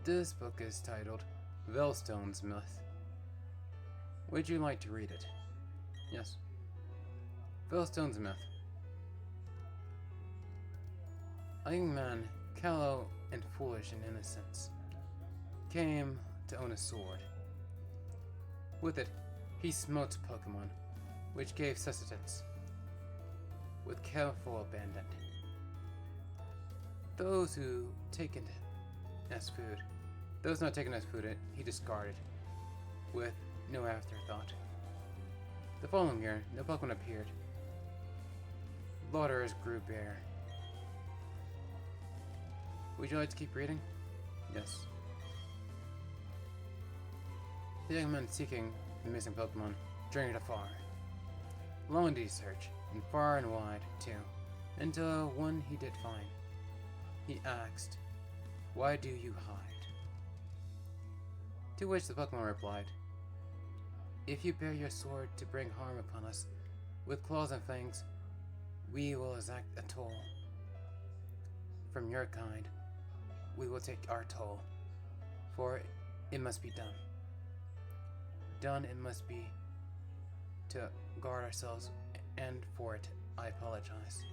This book is titled Veilstone's Myth. Would you like to read it? Yes. Veilstone's Myth. A young man, callow and foolish in innocence, came to own a sword. With it, he smote Pokemon, which gave sustenance, with careful abandon. Those not taken as food, he discarded, with no afterthought. The following year, no Pokemon appeared. Waters grew bare. Would you like to keep reading? Yes. The young man seeking the missing Pokemon journeyed afar. Long did he search, and far and wide, too, until one he did find. He asked, "Why do you hide?" To which the Pokemon replied, "If you bear your sword to bring harm upon us, with claws and fangs, we will exact a toll. From your kind, we will take our toll, for it must be done. Done it must be to guard ourselves, and for it I apologize."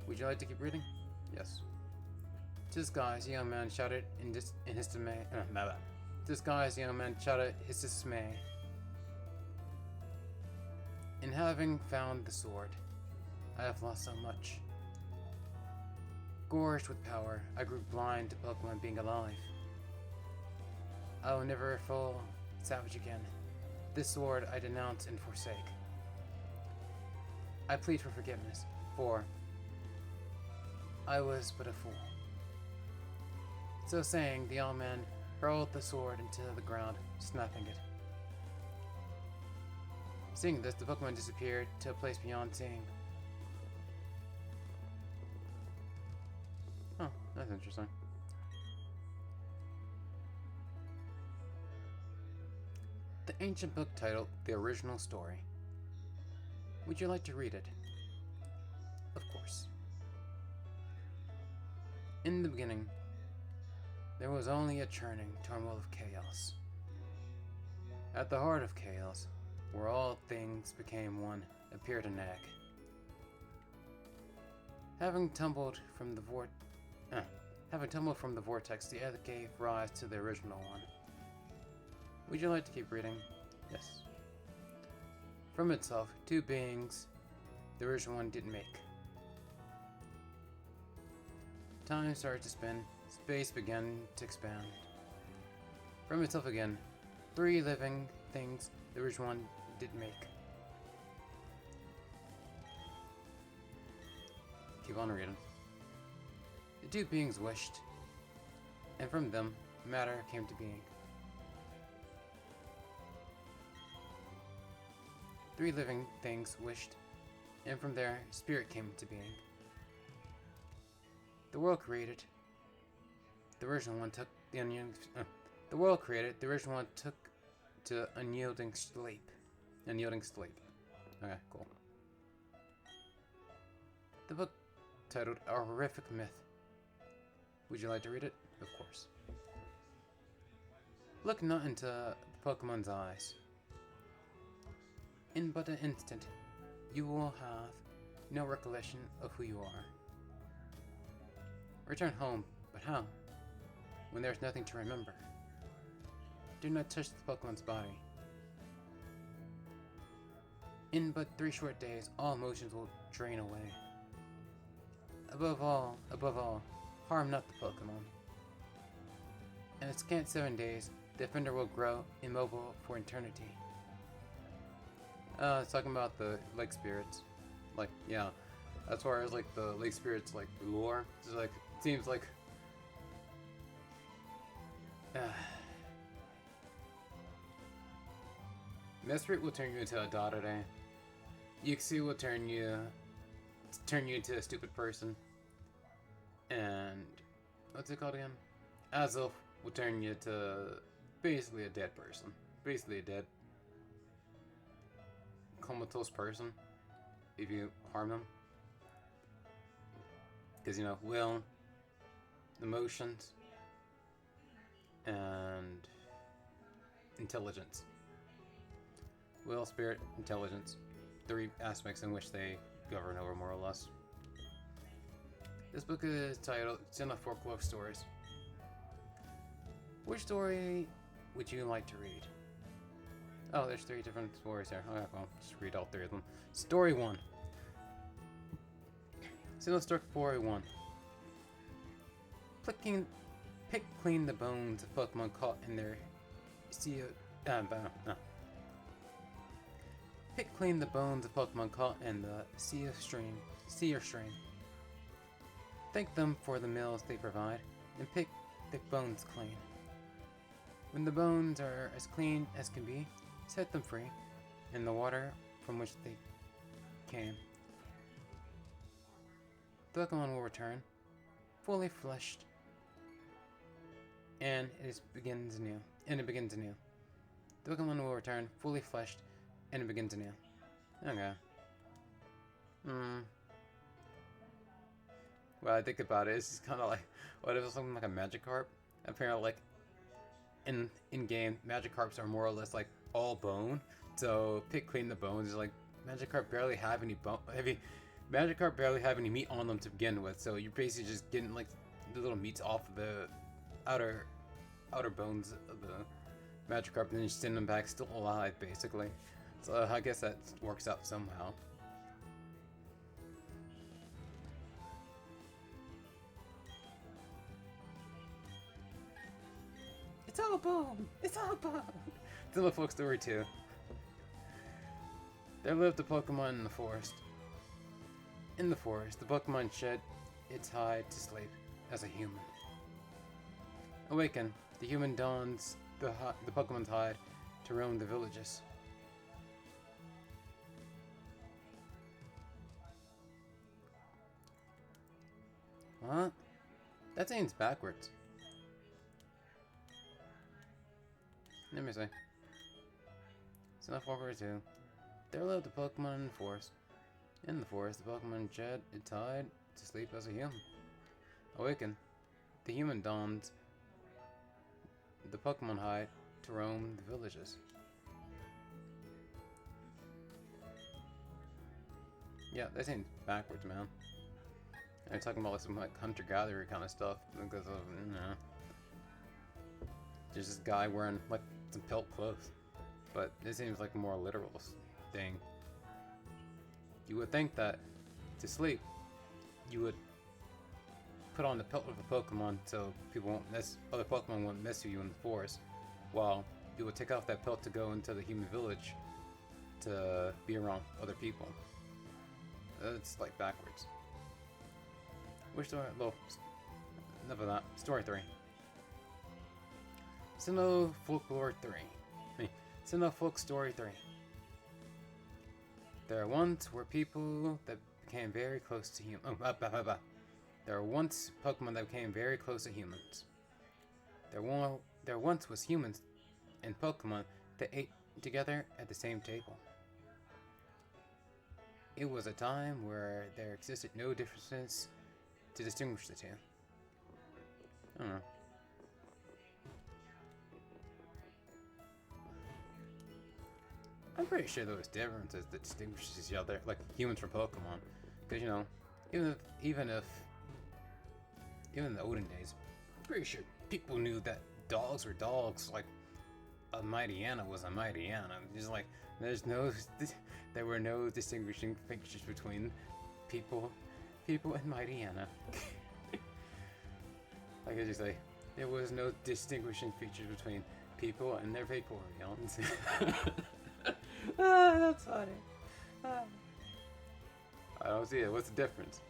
Would you like to keep reading? Yes. Disguised, the young man shouted in his dismay. Disguised, the young man shouted his dismay. In having found the sword, I have lost so much. Gorged with power, I grew blind to Pokemon being alive. I will never fall savage again. This sword I denounce and forsake. I plead for forgiveness, for I was but a fool. So saying, the young man hurled the sword into the ground, snapping it. Seeing this, the Pokemon disappeared to a place beyond seeing. Oh, that's interesting. The ancient book titled The Original Story. Would you like to read it? Of course. In the beginning, there was only a churning turmoil of chaos. At the heart of chaos, where all things became one, appeared an egg. Having tumbled from the vortex, the egg gave rise to the original one. Would you like to keep reading? Yes. From itself, two beings the original one didn't make. Time started to spin, space began to expand. From itself again, three living things the original one didn't make. Keep on reading. The two beings wished, and from them, matter came to being. Three living things wished, and from there, spirit came into being. The world created. The original one took the unyielding. The world created. The original one took to unyielding sleep. Unyielding sleep. Okay, cool. The book titled A Horrific Myth. Would you like to read it? Of course. Look not into the Pokemon's eyes. In but an instant, you will have no recollection of who you are. Return home, but how? When there's nothing to remember. Do not touch the Pokemon's body. In but 3 short days, all emotions will drain away. Above all, harm not the Pokemon. In a scant 7 days, the offender will grow immobile for eternity. It's talking about the lake spirits. Like, yeah. As far as, like, the lake spirits, like, lore, it's like, it seems like... Mesprit will turn you into a Dotterday. Yuxi will turn you into a stupid person. And... what's it called again? Azelf will turn you to basically a dead person. Basically a dead... comatose person if you harm them, because you know, will, emotions, and intelligence. Will, spirit, intelligence, 3 aspects in which they govern over, more or less. This book is titled Sinnoh Folklore Stories. Which story would you like to read? Oh, there's 3 different stories there. Okay, well, just read all 3 of them. Story 1. Sinnoh Story 1. Pick clean the bones of Pokemon caught in their Pick clean the bones of Pokemon caught in the sea or stream. Thank them for the meals they provide, and pick the bones clean. When the bones are as clean as can be, set them free in the water from which they came. The Pokemon will return, fully fleshed, and it begins anew. The Pokemon will return, fully fleshed, and it begins anew. Okay. Well, I think about it, it's kind of like, what if it was something like a Magikarp? Apparently, like, in game, Magikarps are more or less like all bone. So pick clean the bones is like Magikarp barely have any Magikarp barely have any meat on them to begin with. So you're basically just getting like the little meats off of the outer bones of the Magikarp, and then you send them back still alive, basically. So I guess that works out somehow. It's all boom! It's all boom! It's in the folk story too. There lived a Pokemon in the forest. In the forest, the Pokemon shed its hide to sleep as a human. Awakened, the human dons the Pokemon's hide to roam the villages. What? That seems backwards. Let me see. Sinnoh 442. There lived a Pokemon in the forest. In the forest, the Pokemon shed its hide to sleep as a human. Awakened, the human dons the Pokemon hide to roam the villages. Yeah, that seems backwards, man. They're talking about like some like hunter-gatherer kind of stuff because of, you know, there's this guy wearing like some pelt clothes, but this seems like a more literal thing. You would think that to sleep, you would put on the pelt of a Pokemon so people won't other Pokemon won't mess with you in the forest, while you would take off that pelt to go into the human village to be around other people. It's like backwards. Which story? Well, enough of that. Story 3. Sinnoh Folklore 3. Sinnoh Folk Story 3. There once were people that became very close to humans. There were once Pokemon that became very close to humans. There once was humans and Pokemon that ate together at the same table. It was a time where there existed no differences to distinguish the two. I don't know. I'm pretty sure there was differences that distinguishes each other, like humans from Pokemon. Because, you know, even in the olden days, I'm pretty sure people knew that dogs were dogs, like a Mightyena was a Mightyena. Just like, there were no distinguishing features between people and Mightyena. Like I just say, there was no distinguishing features between people and their Vaporeons. That's funny. I don't see it. What's the difference?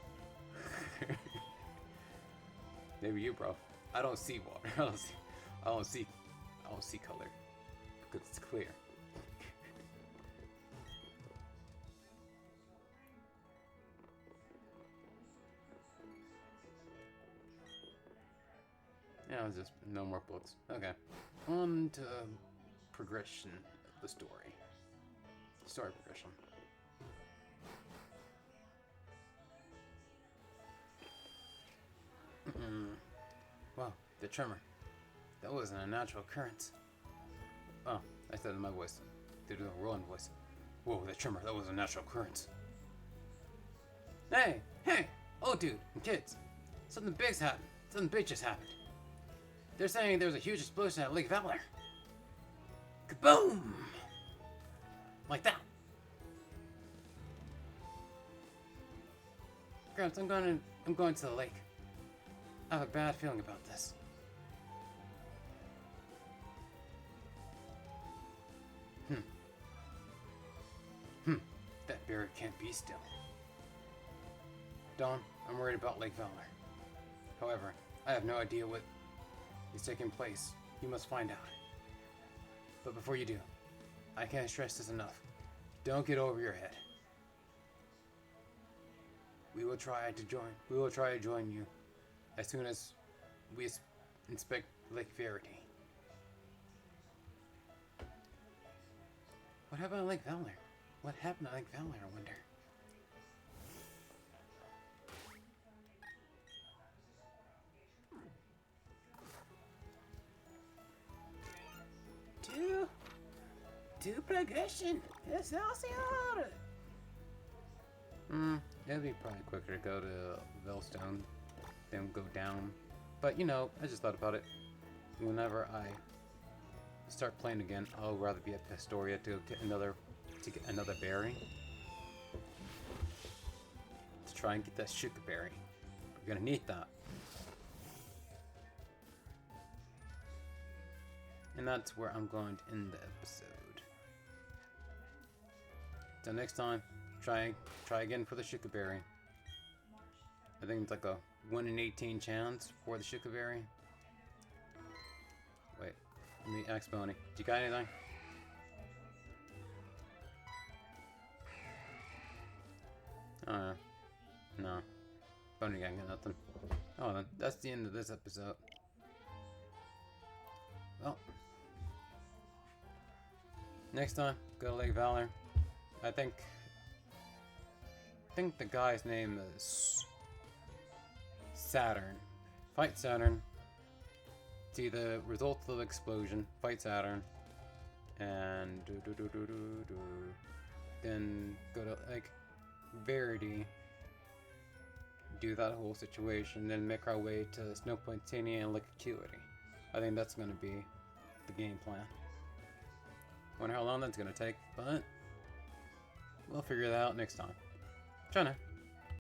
Maybe you, bro. I don't see water. I don't see color because it's clear. Yeah, it's just no more books. Okay. On to progression of the story. Story progression. Wow, the tremor. That wasn't a natural occurrence. Oh, I said it in my voice. They do a rolling voice. Whoa, the tremor. That was a natural occurrence. Hey! Oh, dude, and kids. Something big's happened. Something big just happened. They're saying there was a huge explosion at Lake Valor. Kaboom! Like that. Gramps, I'm going to the lake. I have a bad feeling about this. That barrier can't be still. Dawn, I'm worried about Lake Valor. However, I have no idea what is taking place. You must find out. But before you do, I can't stress this enough. Don't get over your head. We will try to join you as soon as we inspect Lake Verity. What happened at Lake Valor? What happened at Lake Valor, I wonder? To progression. Excelsior! It'd be probably quicker to go to Velstone, then go down But you know, I just thought about it. Whenever I start playing again, I'll rather be at Pastoria to get another berry. To try and get that sugar berry. We're gonna need that. And that's where I'm going to end the episode. Till next time, try again for the sugar berry. I think it's like a 1 in 18 chance for the sugar berry. Wait, let me ask Boney. Do you got anything? No. Boney got nothing. Oh, then that's the end of this episode. Well, next time, go to Lake Valor. I think the guy's name is Saturn. Fight Saturn. See the results of the explosion. Fight Saturn. And then go to like Verity. Do that whole situation. Then make our way to Snow Pontania and Lake Acuity. I think that's gonna be the game plan. Wonder how long that's gonna take, but we'll figure that out next time. China.